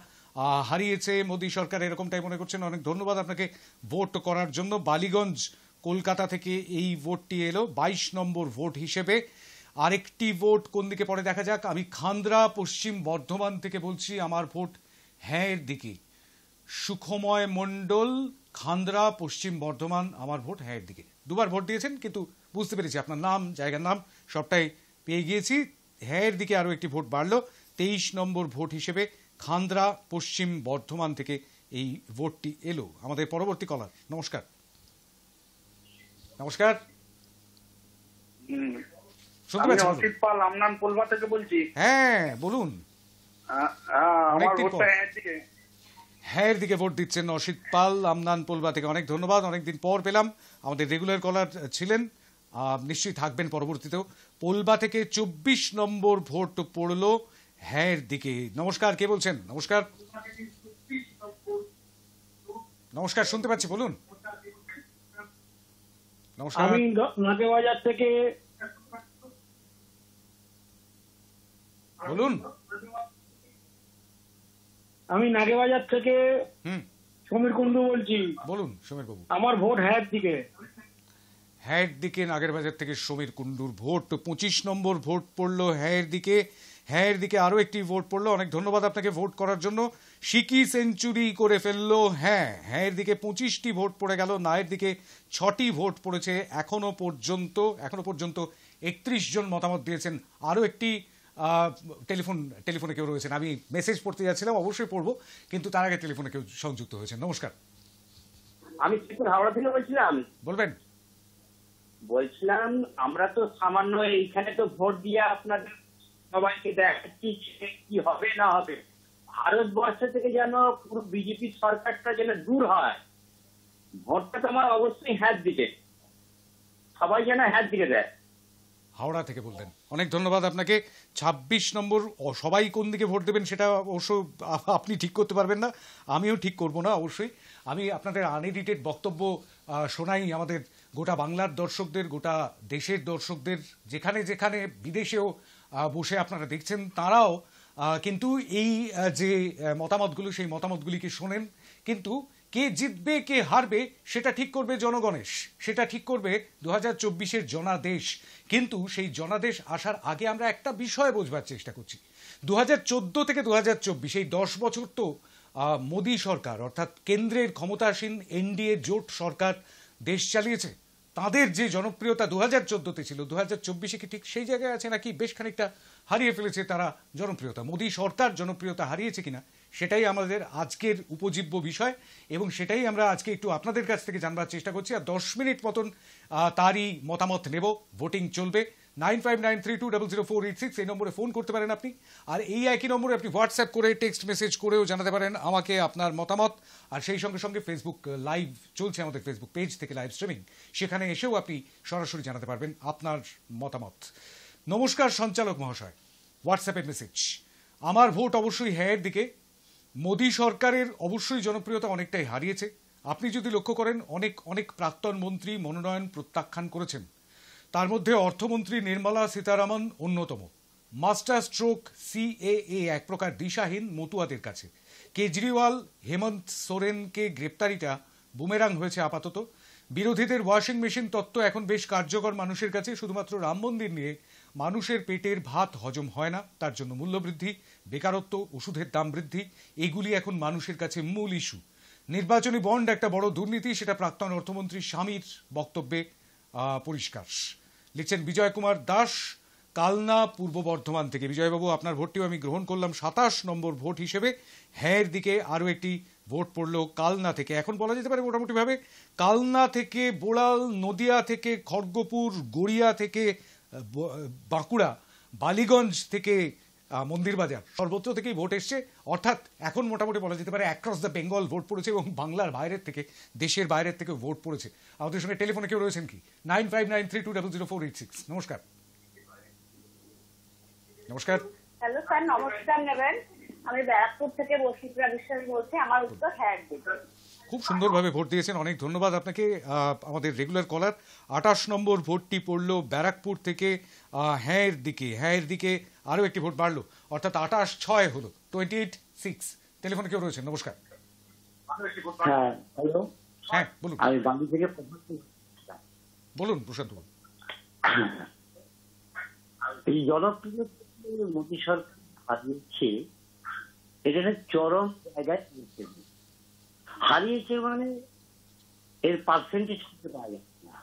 হারিয়েছে মোদী সরকার, এরকমটাই মনে করছেন। অনেক ধন্যবাদ আপনাকে ভোট করার জন্য। বালিগঞ্জ কলকাতা থেকে এই ভোটটি এলো 22 নম্বর ভোট হিসেবে। আরেকটি ভোট কোন দিকে পড়ে দেখা যাক। আমি খান্দ্রা পশ্চিম বর্ধমান থেকে বলছি, আমার ভোট হ্যাঁ এর দিকে। সুখময় মণ্ডল, খান্দ্রা পশ্চিম বর্ধমান, আমার ভোট হ্যাঁ এর দিকে। দুবার ভোট দিয়েছেন, কিন্তু বুঝতে পেরেছি আপনার নাম, জায়গার নাম সবটাই পেয়ে গিয়েছি। হ্যাঁ এর দিকে আরও একটি ভোট বাড়লো 23 নম্বর ভোট হিসেবে। খান্দ্রা পশ্চিম বর্ধমান থেকে এই ভোটটি এলো। আমাদের পরবর্তী কলার। নমস্কার। নমস্কার, শুনতে পাচ্ছেন? অসিত পাল, আমনান পোলবা থেকে বলছি। হ্যাঁ বলুন। আমার ভোটটা হ্যাঁ দিকে। হ্যাঁ এর দিকে ভোট দিচ্ছেন অসিত পাল, আমনান পোলবা থেকে। অনেক ধন্যবাদ, অনেকদিন পর পেলাম। আমাদের রেগুলার কলার ছিলেন, নিশ্চয়ই থাকবেন পরবর্তীতেও। পোলবা থেকে 24 নম্বর ভোট পড়লো হ্যাঁ এর দিকে। নমস্কার, কে বলছেন? নমস্কার, নমস্কার, শুনতে পাচ্ছি, বলুন। নমস্কার, আমি নাগেবাজার থেকে। বলুন। আমি নাগেবাজার থেকে সমীর কুন্ডু বলছি। বলুন সমীর বাবু। আমার ভোট হ্যাঁ দিকে। হ্যাঁ দিকে নাগেরবাজার থেকে সমীর কুন্ডুর ভোট। 25 নম্বর ভোট পড়লো হ্যাঁ দিকে। হ্যাঁ দিকে আরও একটি ভোট পড়লো। অনেক ধন্যবাদ আপনাকে ভোট করার জন্য। সিকি সেঞ্চুরি করে ফেললো হ্যাঁ। হ্যাঁ দিকে 25টি ভোট পড়ে গেল, নায়ের দিকে 6টি ভোট পড়েছে এখনো পর্যন্ত। 31 জন মতামত দিয়েছেন। আরও একটি টেলিফোনে কেউ রয়েছেন, আমি মেসেজ পড়তে যাচ্ছিলাম, অবশ্যই পড়বো, কিন্তু তার আগে টেলিফোনে কেউ সংযুক্ত হয়েছেন। নমস্কার, আমি হাওড়া থেকে বলছিলাম। বলবেন। বলছিলাম আমরা তো সামান্য এইখানে তো ভোট দিয়ে আপনাদের সবাইকে দেখাচ্ছি কি হবে না হবে। ভারতবর্ষ থেকে যেন পুরো বিজেপি সরকারটা যেন দূর হয়। ভোটটা তো আমার অবশ্যই হ্যাঁ দিকে, সবাই যেন হ্যাঁ দিকে দেয়। হাওড়া থেকে বললেন, অনেক ধন্যবাদ আপনাকে। 26 নম্বর, সবাই কোন দিকে ভোট দেবেন সেটা অবশ্য আপনি ঠিক করতে পারবেন না, আমিও ঠিক করব না অবশ্যই। আমি আপনাদের আনএডিটেড বক্তব্য শোনাই আমাদের গোটা বাংলার দর্শকদের, গোটা দেশের দর্শকদের, যেখানে যেখানে বিদেশেও বসে আপনারা দেখছেন, তারাও কিন্তু এই যে মতামতগুলো, সেই মতামতগুলিকে শোনেন। কিন্তু কে জিতবে কে হারবে সেটা ঠিক করবে জনগণেশ, সেটা ঠিক করবে 2024-এর জনাদেশ। কিন্তু সেই জনাদেশ আসার আগে আমরা একটা বিষয় বোঝবার চেষ্টা করছি। 2014 থেকে 2024 এই 10 বছর তো মোদী সরকার, অর্থাৎ কেন্দ্রের ক্ষমতাসীন এনডিএ জোট সরকার দেশ চালিয়েছে। তাদের যে জনপ্রিয়তা 2014-তে ছিল, 2024-এ কি ঠিক সেই জায়গায় আছে, নাকি বেশ খানিকটা হারিয়ে ফেলেছে তারা জনপ্রিয়তা? মোদী সরকার জনপ্রিয়তা হারিয়েছে কিনা সেটাই আমাদের আজকের উপজীব্য বিষয়, এবং সেটাই আমরা আজকে একটু আপনাদের কাছ থেকে জানবার চেষ্টা করছি। আর 10 মিনিট মতন তারই মতামত নেব, ভোটিং চলবে। 9593200486 এই নম্বরে ফোন করতে পারেন আপনি, আর এই একই নম্বরে আপনি হোয়াটসঅ্যাপ করে, টেক্সট মেসেজ করেও জানাতে পারেন আমাকে আপনার মতামত। আর সেই সঙ্গে সঙ্গে ফেসবুক লাইভ চলছে, আমাদের ফেসবুক পেজ থেকে লাইভ স্ট্রিমিং, সেখানে এসেও আপনি সরাসরি জানাতে পারবেন আপনার মতামত। নমস্কার সঞ্চালক মহাশয়, হোয়াটসঅ্যাপের মেসেজ, আমার ভোট অবশ্যই হ্যাঁয়ের দিকে। মোদী সরকারের অবশ্যই জনপ্রিয়তা অনেকটাই হারিয়েছে। আপনি যদি লক্ষ্য করেন, অনেক প্রাক্তন মন্ত্রী মনোনয়ন প্রত্যাখ্যান করেছেন, তার মধ্যে অর্থমন্ত্রী নির্মলা সীতারামন অন্যতম। মাস্টার স্ট্রোক সিএএ এক প্রকার দিশাহীন মতুয়াদের কাছে। কেজরিওয়াল, হেমন্ত সোরেনকে গ্রেপ্তারিটা বুমেরাং হয়েছে আপাতত। বিরোধীদের ওয়াশিং মেশিন তত্ত্ব এখন বেশ কার্যকর মানুষের কাছে। শুধুমাত্র রাম মন্দির নিয়ে মানুষের পেটের ভাত হজম হয় না, তার জন্য মূল্যবৃদ্ধি, বেকারত্ব, ওষুধের দাম বৃদ্ধি, এগুলি এখন মানুষের কাছে মূল ইস্যু। নির্বাচনী বন্ড একটা বড় দুর্নীতি, সেটা প্রাক্তন অর্থমন্ত্রী স্বামীর বক্তব্যে পরিষ্কার। লিখছেন বিজয় কুমার দাস, কালনা, পূর্ব বর্ধমান থেকে। বিজয়বাবু, আপনার ভোটটিও আমি গ্রহণ করলাম 27 নম্বর ভোট হিসেবে। হ্যাঁয়ের দিকে আরও একটি ভোট পড়লো কালনা থেকে। এখন বলা যেতে পারে মোটামুটিভাবে কালনা থেকে, বোড়াল, নদিয়া থেকে, খড়গপুর, গড়িয়া থেকে, বাঁকুড়া, বালিগঞ্জ থেকে মন্দিরবাজার, সর্বত্র থেকেই ভোট এসছে। অর্থাৎ এখন মোটামুটি বলা যেতে পারে অ্যাক্রস দ্য বেঙ্গল ভোট পড়েছে, এবং বাংলার বাইরের থেকে, দেশের বাইরের থেকে ভোট পড়েছে। আমাদের সঙ্গে টেলিফোনে কেউ রয়েছেন কি? 9593200486। নমস্কার। নমস্কার। হ্যালো স্যার, নমস্কার নেবেন। আমি ব্যারাকপুর থেকে বসিপ্রা বিশ্বাস বলছি, আমার উত্তর হ্যাঁ দিকে। খুব সুন্দরভাবে ভোট দিয়েছেন, অনেক ধন্যবাদ আপনাকে। আমাদের রেগুলার কলার 28 নম্বর ভোটটি পড়লো ব্যারাকপুর থেকে হ্যাঁয়ের দিকে। হ্যাঁয়ের দিকে আরও একটি ভোট বাড়লো, অর্থাৎ 28-6 হলো, 28-6। টেলিফোনে কেউ রয়েছেন? নমস্কার। হ্যাঁ, হ্যালো। হ্যাঁ বলুন। আমি বাংলা থেকে বলুন প্রশান্ত। এই জনপ্রিয় মোদী সরকার হারিয়েছে, এটা চরম জায়গায় হারিয়েছে, মানে এর পার্সেন্টেজ করতে পারা যাচ্ছে না।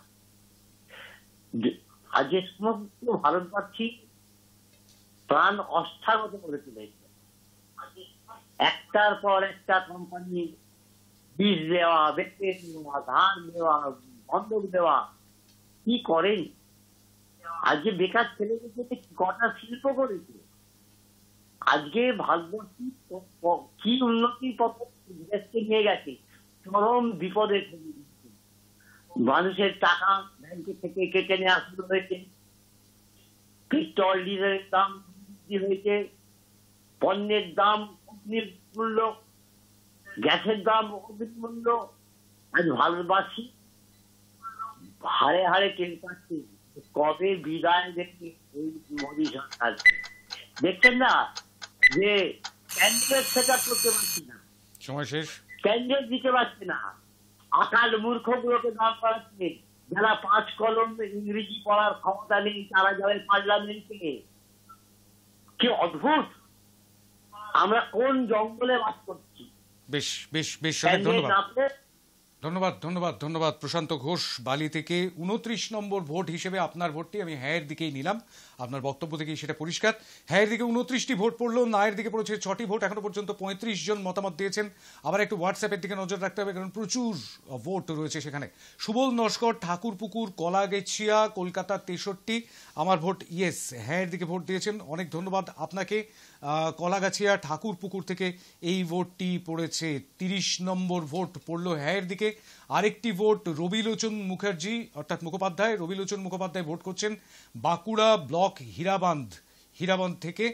আজকে সমস্ত ভারতবাসী প্রাণ অস্থাগত করে তুলেছে। একটার পর একটা কোম্পানি বীজ দেওয়া, বেতন দেওয়া, ধান দেওয়া, বন্ধক দেওয়া, কি করেন? আজকে বেকার ছেলেদের কটা শিল্প করেছে। আজকে ভারতবর্ষী কি উন্নতির পথ দেশকে নিয়ে গেছে, চরম বিপদে মানুষের টাকা ব্যাংকে থেকে কেটে নেওয়া শুরু হয়েছে, পেট্রোল ডিজেলের দাম বৃদ্ধি হয়েছে, পণ্যের দাম মূল্য, গ্যাসের দাম মূল্য। আজ ভারতবাসী হারে হারে টের পাচ্ছে কবে বিদায় দেখি এই মোদী সরকার। দেখছেন না যে ক্যান্ডিডেট সেটা করতে পারছি না, সময় শেষ, ক্যান্ডিডেট দিতে পারছে না। আকাল মূর্খ গুলোকে দাম করাচ্ছে, যারা 5 কলম ইংরেজি পড়ার ক্ষমতা নেই তারা যাবে পার্লামেন্টে। কি অদ্ভুত! আমরা কোন জঙ্গলে বাস করছি? বেশ বেশ বেশ, ধন্যবাদ। ধন্যবাদ ধন্যবাদ ধন্যবাদ প্রশান্ত ঘোষ বালি থেকে। 29 নম্বর ভোট হিসেবে আপনার ভোটটি আমি হ্যাঁয়ের দিকেই নিলাম। আপনার বক্তব্য থেকেই সেটা পরিষ্কার। হ্যাঁয়ের দিকে 29টি ভোট পড়লো, নায়ের দিকে পড়েছে 6টি ভোট। এখনো পর্যন্ত 35 জন মতামত দিয়েছেন। আবার একটু হোয়াটসঅ্যাপের দিকে নজর রাখতে হবে, কারণ প্রচুর ভোট রয়েছে সেখানে। সুবল নস্কর, ঠাকুরপুকুর, কলাগেছিয়া, কলকাতা 63। আমার ভোট ইয়েস, হ্যাঁয়ের দিকে ভোট দিয়েছেন। অনেক ধন্যবাদ আপনাকে। কলাগাছিয়া ঠাকুরপুকুর থেকে এই ভোটটি পড়েছে। 30 নম্বর ভোট পড়লো হ্যাঁয়ের দিকে। আরেকটি ভোট রবিলোচন মুখার্জি অর্থাৎ মুখোপাধ্যায়, রবিলোচন মুখোপাধ্যায় ভোট করছেন বাঁকুড়া ব্লক হীরাবাঁধ থেকে।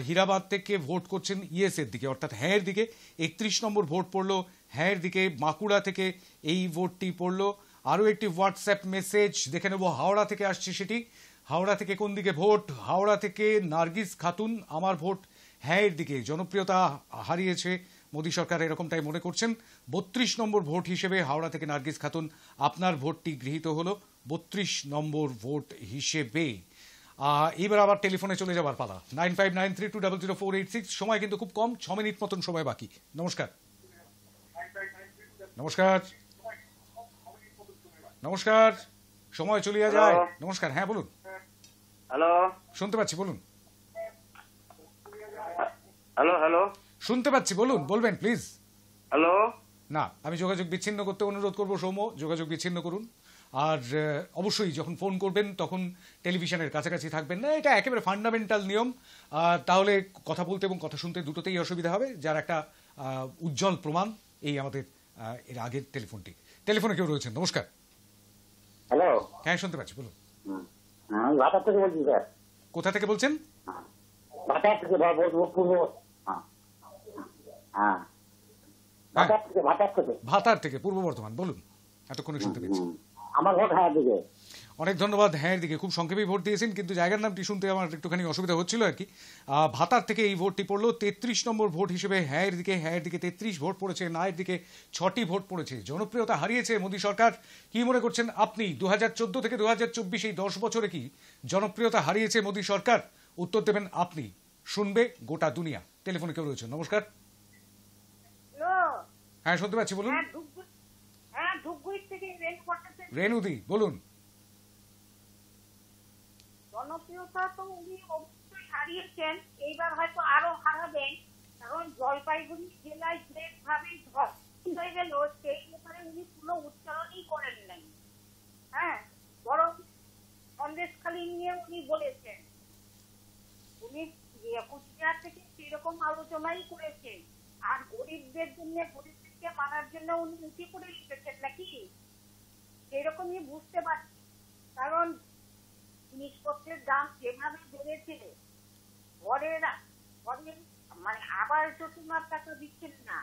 হীরাবাঁধ থেকে ভোট করছেন ইয়েস এর দিকে অর্থাৎ হ্যাঁয়ের দিকে। 31 নম্বর ভোট পড়লো হ্যাঁয়ের দিকে। বাঁকুড়া থেকে এই ভোটটি পড়লো। আরও একটি হোয়াটসঅ্যাপ মেসেজ দেখে নেব, হাওড়া থেকে আসছে সেটি। হাওড়া থেকে কোন দিকে ভোট? হাওড়া থেকে নার্গিস খাতুন, আমার ভোট হ্যাঁয়ের দিকে। জনপ্রিয়তা হারিয়েছে মোদী সরকার, এরকমটাই মনে করছেন। 32 নম্বর ভোট হিসেবে হাওড়া থেকে নার্গিস খাতুন, আপনার ভোটটি গৃহীত হলো 32 নম্বর ভোট হিসেবে। এবার আবার টেলিফোনে চলে যাবার পালা। 9593200486। সময় কিন্তু খুব কম, 6 মিনিট মতন সময় বাকি। নমস্কার নমস্কার নমস্কার, সময় চলিয়া যায়। নমস্কার, হ্যাঁ বলুন। হ্যালো, শুনতে পাচ্ছি, বলুন। হ্যালো হ্যালো, শুনতে পাচ্ছি, বলুন, বলবেন প্লিজ। হ্যালো। না, আমি যোগাযোগ বিচ্ছিন্ন করতে অনুরোধ করবো। সৌম্য, যোগাযোগ বিচ্ছিন্ন করুন। আর অবশ্যই যখন ফোন করবেন তখন টেলিভিশনের কাছাকাছি থাকবেন না, এটা একেবারে ফান্ডামেন্টাল নিয়ম। তাহলে কথা বলতে এবং কথা শুনতে দুটোতেই অসুবিধা হবে, যার একটা উজ্জ্বল প্রমাণ এই আমাদের এর আগের টেলিফোনটি। টেলিফোনে কেউ রয়েছেন, নমস্কার। হ্যালো, হ্যাঁ শুনতে পাচ্ছি, বলুন। ভাতার থেকে বলছি স্যার। কোথা থেকে বলছেন? ভাতার থেকে, ভাতার থেকে, পূর্ব বর্ধমান। বলুন, এতক্ষণে শুনতে পেয়েছি। আমার ভোট হ্যাঁ দিকে। অনেক ধন্যবাদ। হ্যাঁ দিকে খুব সংক্ষেপেই ভোট দিয়েছেন, কিন্তু জায়গার নামটি শুনতে আমার একটুখানি অসুবিধা হচ্ছিল আর কি। ভাতার থেকে এই ভোটটি পড়লো 33 নম্বর ভোট হিসেবে হ্যাঁয়ের দিকে। হ্যাঁয়ের দিকে 33 ভোট পড়েছে, নায়ের দিকে 6টি ভোট পড়েছে। জনপ্রিয়তা হারিয়েছে মোদী সরকার। কি মনে করছেন আপনি? 2014 থেকে 2024 এই 10 বছরে কি জনপ্রিয়তা হারিয়েছে মোদী সরকার? উত্তর দেবেন আপনি, শুনবে গোটা দুনিয়া। টেলিফোনে কেউ রয়েছে, নমস্কার। হ্যাঁ শুনতে পাচ্ছি, বলুন। রেনুদি, বলুন। জনপ্রিয়তা তো উনি অবশ্যই হারিয়েছেন, এইবার হয়তো আরো হারাবেন, কারণ জলপাইগুড়ি জেলায় যেভাবে হয়ে গেল সেই ব্যাপারে উনি কোনো উচ্চারণই করেন নাই। হ্যাঁ, বরং সন্দেশখালী নিয়ে উনি বলেছেন, উনি কুচবিহার থেকে সেরকম আলোচনাই করেছেন। আর গরিবদের জন্য, গরিবদেরকে মানার জন্য উনি উঁচি করে লিখেছেন নাকি, সেরকমই বুঝতে পারছি। কারণ জিনিসপত্রের দাম যেভাবে বেড়েছে, ঘরের মানে আবার যোজনার টাকা দিচ্ছেন না,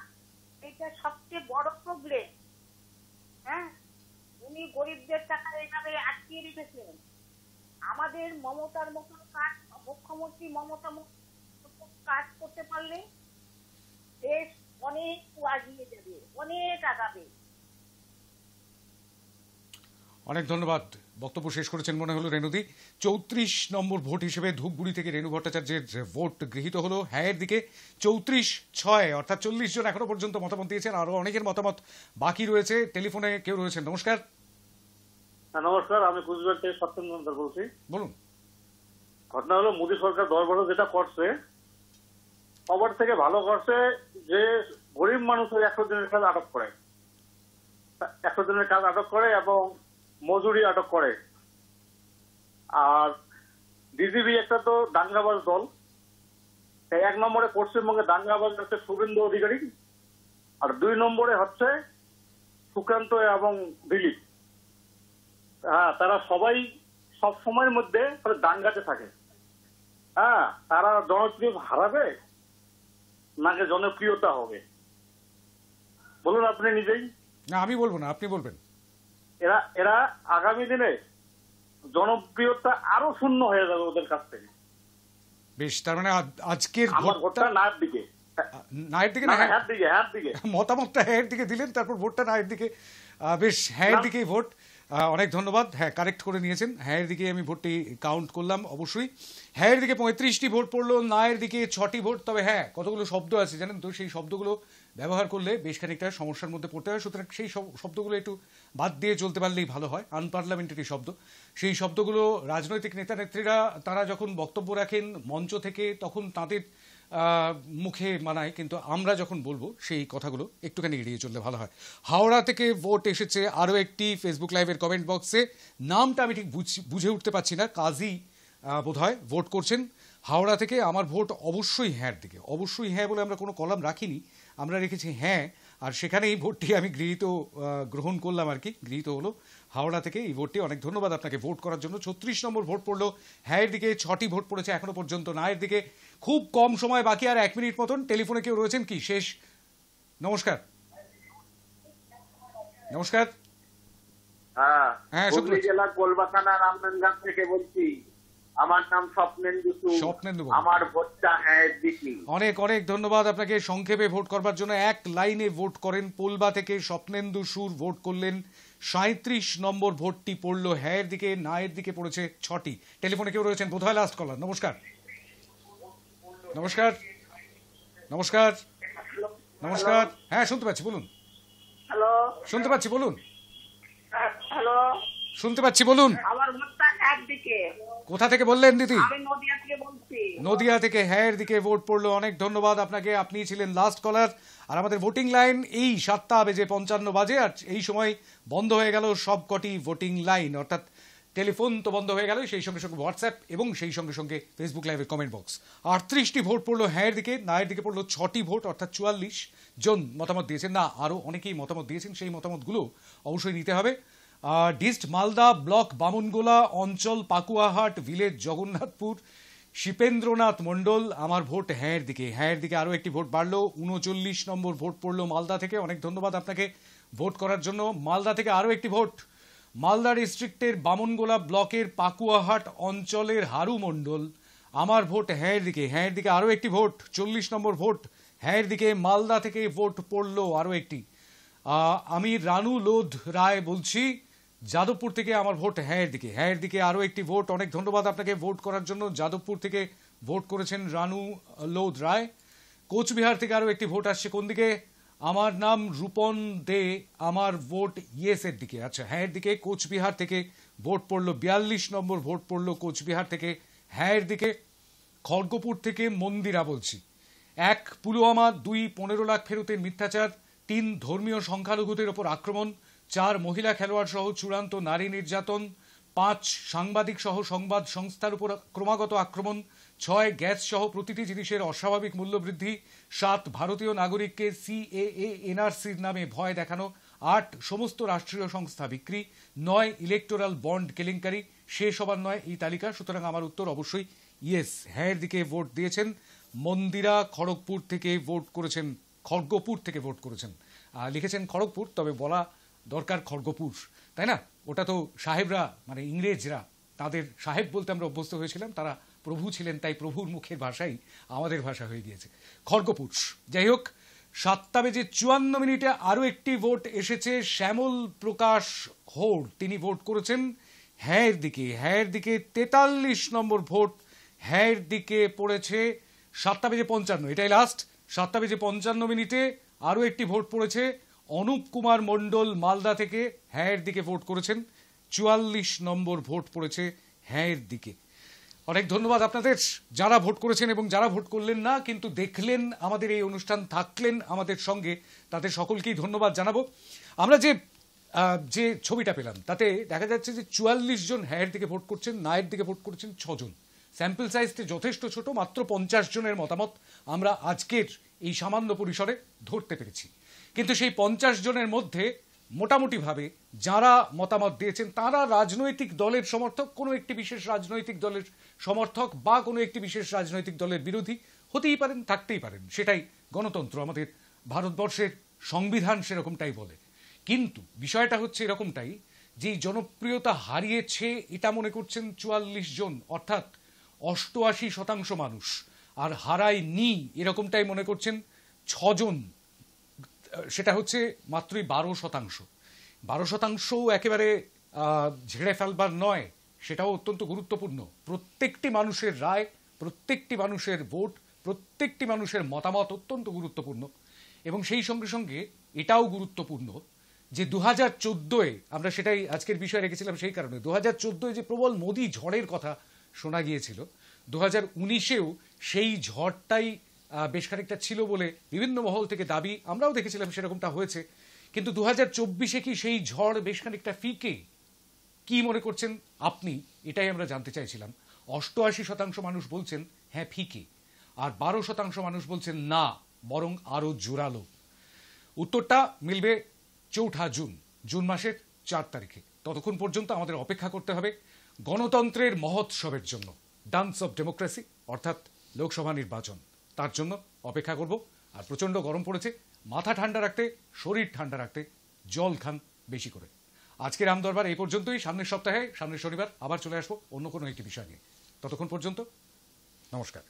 এটা সবচেয়ে বড় প্রবলেম। হ্যাঁ, উনি গরিবদের টাকা এইভাবে আটকিয়ে রেখেছেন। আমাদের মমতার মতন কাজ, মুখ্যমন্ত্রী মমতা কাজ করতে পারলে দেশ অনেক এগিয়ে যাবে, অনেক আগাবে। অনেক ধন্যবাদ। বক্তব্য শেষ করেছেন মনে হলো রেনুদি। 34 নম্বর ভোট হিসেবে ধূপগুড়ি থেকে রেণু ভট্টাচার্যের ভোট গৃহীত হলো হ্যাঁয়ের দিকে। 34-6 অর্থাৎ 40 জন এখনো পর্যন্ত মতামত দিয়েছেন, আরো অনেকের মতামত বাকি রয়েছে। টেলিফোনে কেউ রয়েছেন, নমস্কার। নমস্কার, আমি কুচবিহার থেকে সত্যেন্দ্র বলছি। বলুন। ঘটনা হলো, মোদী সরকার 10 বছর যেটা করছে সবার থেকে ভালো করছে, যে গরিব মানুষের 100 দিনের কাজ আটক করে, 100 দিনের কাজ আটক করে এবং মজুরি আটক করে। আর ডিজিবি একটা তো দাঙ্গাবাজ দল। 1 নম্বরে পশ্চিমবঙ্গে দাঙ্গাবাজ হচ্ছে শুভেন্দু অধিকারী, আর 2 নম্বরে হচ্ছে সুকান্ত এবং দিলীপ। হ্যাঁ, তারা সবাই সব সময়ের মধ্যে দাঙ্গাতে থাকে। হ্যাঁ, তারা জনপ্রিয় হারাবে নাকি জনপ্রিয়তা হবে, বলুন আপনি নিজেই। না, আমি বলবো না, আপনি বলবেন। এরা আগামী দিনে জনপ্রিয়তা আরো শূন্য হয়ে যাবে ওদের কাছ থেকে। বেশ, তার মানে আজকের ভোটটা নায়ের দিকে। নায়ের দিকে, হ্যাঁ দিকে, হ্যাঁ দিকে। মতামতটা হ্যাঁয়ের দিকে দিলেন, তারপর ভোটটা নায়ের দিকে। বেশ, হ্যাঁয়ের দিকেই ভোট। অনেক ধন্যবাদ। হ্যাঁ, কারেক্ট করে নিয়েছেন। হ্যাঁ দিকে আমি ভোটটি কাউন্ট করলাম, অবশ্যই হ্যাঁ দিকে 35টি ভোট পড়লো, নায়ের দিকে 6টি ভোট। তবে হ্যাঁ, কতগুলো শব্দ আছে জানেন তো, সেই শব্দগুলো ব্যবহার করলে বেশ খানিকটা সমস্যার মধ্যে পড়তে হয়। সুতরাং সেই শব্দগুলো একটু বাদ দিয়ে চলতে পারলেই ভালো হয়। আনপার্লামেন্টারি শব্দ, সেই শব্দগুলো রাজনৈতিক নেতা নেত্রীরা তারা যখন বক্তব্য রাখেন মঞ্চ থেকে তখন তাদের মুখে মানায়, কিন্তু আমরা যখন বলবো সেই কথাগুলো একটুখানি এড়িয়ে চললে ভালো হয়। হাওড়া থেকে ভোট এসেছে আরও একটি। ফেসবুক লাইভের কমেন্ট বক্সে নামটা আমি ঠিক বুঝে উঠতে পারছি না, কাজী বোধহয় ভোট করছেন হাওড়া থেকে। আমার ভোট অবশ্যই হ্যাঁর দিকে, অবশ্যই হ্যাঁ বলে আমরা কোনো কলাম রাখিনি, আমরা রেখেছি হ্যাঁ, আর সেখানেই ভোটটি আমি গ্রহণ করলাম আর কি, গৃহীত হলো হাওড়া থেকে এই ভোটটি। অনেক ধন্যবাদ আপনাকে ভোট করার জন্য। 36 নম্বর ভোট পড়লো হ্যাঁর দিকে, 6টি ভোট পড়েছে এখনো পর্যন্ত নায়ের দিকে। খুব কম সময় বাকি, আর 1 মিনিট মতন। টেলিফোনে কেউ রয়েছেন কি? শেষ। নমস্কার। নমস্কার। হ্যাঁ, হুগলি জেলার কোলবাখানা রামনাথ থেকে বলছি। আমার নাম স্বপ্নেন্দু। আমার ভোটটা হ্যাঁ দিকে। অনেক অনেক ধন্যবাদ আপনাকে সংক্ষেপে ভোট করবার জন্য। এক লাইনে ভোট করেন। পোলবা থেকে স্বপ্নেন্দু সুর ভোট করলেন। 37 নম্বর ভোটটি পড়লো হ্যাঁর দিকে, নায়ের দিকে পড়েছে 6টি। টেলিফোনে কেউ রয়েছেন, বোধহয় লাস্ট কলার। নমস্কার। নমস্কার। নমস্কার। নমস্কার। হ্যাঁ, শুনতে পাচ্ছি, বলুন। হ্যালো, শুনতে পাচ্ছি, বলুন। হ্যালো, শুনতে পাচ্ছি, বলুন। আমার ভোটটা হ্যাঁ দিকে। কোথা থেকে বললেন দিদি? আমি নদিয়া থেকে বলছি। নদিয়া থেকে হ্যাঁর দিকে ভোট পড়লো। অনেক ধন্যবাদ আপনাকে, আপনি ছিলেন লাস্ট কলার। আর আমাদের ভোটিং লাইন এই 7:55 বাজে, আর এই সময় বন্ধ হয়ে গেল সবকটি ভোটিং লাইন, অর্থাৎ টেলিফোন তো বন্ধ হয়ে গেল, সেই সঙ্গে সঙ্গে হোয়াটসঅ্যাপ এবং সেই সঙ্গে সঙ্গে ফেসবুক লাইভের কমেন্ট বক্স। 38টি ভোট পড়লো হ্যাঁর দিকে, নায়ের দিকে পড়লো 6টি ভোট, অর্থাৎ 44 জন মতামত দিয়েছেন। না, আরও অনেকেই মতামত দিয়েছেন, সেই মতামতগুলো অবশ্যই নিতে হবে। ডিস্ট মালদা ব্লক বামুনগোলা অঞ্চল পাকুয়াহাট ভিলেজ জগন্নাথপুর শিপেন্দ্রনাথ মণ্ডল, আমার ভোট হ্যাঁর দিকে। হ্যাঁর দিকে আরও একটি ভোট বাড়লো, 39 নম্বর ভোট পড়লো মালদা থেকে। অনেক ধন্যবাদ আপনাকে ভোট করার জন্য। মালদা থেকে আরও একটি ভোট, মালদা ডিস্ট্রিক্টের বামুনগোলা ব্লকের পাকুয়াহাট অঞ্চলের হারু মণ্ডল, আমার ভোট হ্যাঁর দিকে। হ্যাঁর দিকে আরও একটি ভোট, 40 নম্বর ভোট হ্যাঁর দিকে। মালদা থেকে ভোট পড়লো আরও একটি। আমি রানু লোধ রায় বলছি যাদবপুর থেকে, আমার ভোট হ্যাঁর দিকে। হ্যাঁর দিকে আরও একটি ভোট। অনেক ধন্যবাদ আপনাকে ভোট করার জন্য। যাদবপুর থেকে ভোট করেছেন রানু লোধ রায়। কোচবিহার থেকে আরও একটি ভোট আসছে কোন দিকে? আমার নাম রূপন দে, আমার ভোট ইয়েসের দিকে। আচ্ছা, হ্যাঁর দিকে কোচবিহার থেকে ভোট পড়লো। 42 নম্বর ভোট পড়লো কোচবিহার থেকে হ্যাঁর দিকে। খড়গপুর থেকে মন্দিরা বলছি। 1 পুলওয়ামা, 2 15 লাখ ফেরতের মিথ্যাচার, 3 ধর্মীয় সংখ্যালঘুদের ওপর আক্রমণ, 4 মহিলা খেলোয়াড় সহ চূড়ান্ত নারী নির্যাতন, 5 সাংবাদিক সহ সংবাদ সংস্থার উপর ক্রমাগত আক্রমণ, 6 গ্যাস সহ প্রতিটি জিনিসের অস্বাভাবিক মূল্যবৃদ্ধি, 7 ভারতীয় নাগরিককে CAA NRCর নামে ভয় দেখানো, 8 সমস্ত রাষ্ট্রীয় সংস্থা বিক্রি, 9 ইলেকটোরাল বন্ড কেলেঙ্কারি। শেষ হবার নয় এই তালিকা, সুতরাং আমার উত্তর অবশ্যই ইয়েস। হ্যাঁর দিকে ভোট দিয়েছেন মন্দিরা। খড়গপুর থেকে ভোট করেছেন, খড়গপুর থেকে ভোট করেছেন। লিখেছেন খড়গপুর, তবে বলা দরকার খড়গপুর, তাই না? ওটা তো সাহেবরা, মানে ইংরেজরা, তাদের সাহেব বলতে আমরা অভ্যস্ত হয়েছিলাম, তারা প্রভু ছিলেন, তাই প্রভুর মুখের ভাষাই আমাদের ভাষা হয়ে গিয়েছে খড়গপুর। যাই হোক, 7:54 আরও একটি ভোট এসেছে। শ্যামল প্রকাশ হোড়, তিনি ভোট করেছেন হ্যাঁর দিকে। হ্যাঁর দিকে 43 নম্বর ভোট হ্যাঁর দিকে পড়েছে। 7:55, এটাই লাস্ট। 7:55 আরও একটি ভোট পড়েছে। অনুপ কুমার মণ্ডল মালদা থেকে হ্যাঁর দিকে ভোট করেছেন। 44 নম্বর ভোট পড়েছে হ্যাঁর দিকে। অনেক ধন্যবাদ আপনাদের যারা ভোট করেছেন এবং যারা ভোট করলেন না কিন্তু দেখলেন আমাদের এই অনুষ্ঠান, থাকলেন আমাদের সঙ্গে, তাদের সকলকেই ধন্যবাদ জানাবো। আমরা যে ছবিটা পেলাম তাতে দেখা যাচ্ছে যে 44 জন হ্যাঁর দিকে ভোট করছেন, নায়ের দিকে ভোট করছেন 6 জন। স্যাম্পল সাইজটি যথেষ্ট ছোট, মাত্র 50 জনের মতামত আমরা আজকের এই সামান্য পরিসরে ধরতে পেরেছি। কিন্তু সেই 50 জনের মধ্যে মোটামুটিভাবে যারা মতামত দিয়েছেন তারা রাজনৈতিক দলের সমর্থক, কোনো একটি বিশেষ রাজনৈতিক দলের সমর্থক বা কোনো একটি বিশেষ রাজনৈতিক দলের বিরোধী হতেই পারেন, থাকতেই পারেন। সেটাই গণতন্ত্র, আমাদের ভারতবর্ষের সংবিধান সেরকমটাই বলে। কিন্তু বিষয়টা হচ্ছে এরকমটাই যে জনপ্রিয়তা হারিয়েছে এটা মনে করছেন 44 জন, অর্থাৎ 88% মানুষ, আর হারায়নি এরকমটাই মনে করছেন 6 জন। সেটা হচ্ছে মাত্রই 12%। 12% একেবারে ঝেড়ে ফেলবার নয়, সেটাও অত্যন্ত গুরুত্বপূর্ণ। প্রত্যেকটি মানুষের রায়, প্রত্যেকটি মানুষের ভোট, প্রত্যেকটি মানুষের মতামত অত্যন্ত গুরুত্বপূর্ণ। এবং সেই সঙ্গে সঙ্গে এটাও গুরুত্বপূর্ণ যে 2014-এ, আমরা সেটাই আজকের বিষয় রেখেছিলাম সেই কারণে, 2014-এ যে প্রবল মোদি ঝড়ের কথা শোনা গিয়েছিল, 2019-এও সেই ঝড়টাই বেশ খানিকটা ছিল বলে বিভিন্ন মহল থেকে দাবি, আমরাও দেখেছিলাম সেরকমটা হয়েছে। কিন্তু 2024-এ কি সেই ঝড় বেশ খানিকটা ফিকে? কি মনে করছেন আপনি, এটাই আমরা জানতে চাইছিলাম। 88% মানুষ বলছেন হ্যাঁ ফিকে, আর 12% মানুষ বলছেন না, বরং আরো জোরালো। উত্তরটা মিলবে 4 জুন মাসের 4 তারিখে। ততক্ষণ পর্যন্ত আমাদের অপেক্ষা করতে হবে গণতন্ত্রের মহোৎসবের জন্য, ডান্স অফ ডেমোক্রেসি, অর্থাৎ লোকসভা নির্বাচন। তার জন্য অপেক্ষা করব। আর প্রচণ্ড গরম পড়েছে, মাথা ঠান্ডা রাখতে, শরীর ঠান্ডা রাখতে জল খান বেশি করে। আজকের রামদরবার এই পর্যন্তই। সামনের সপ্তাহে, সামনের শনিবার আবার চলে আসবো অন্য কোনো একটি বিষয় নিয়ে। ততক্ষণ পর্যন্ত নমস্কার।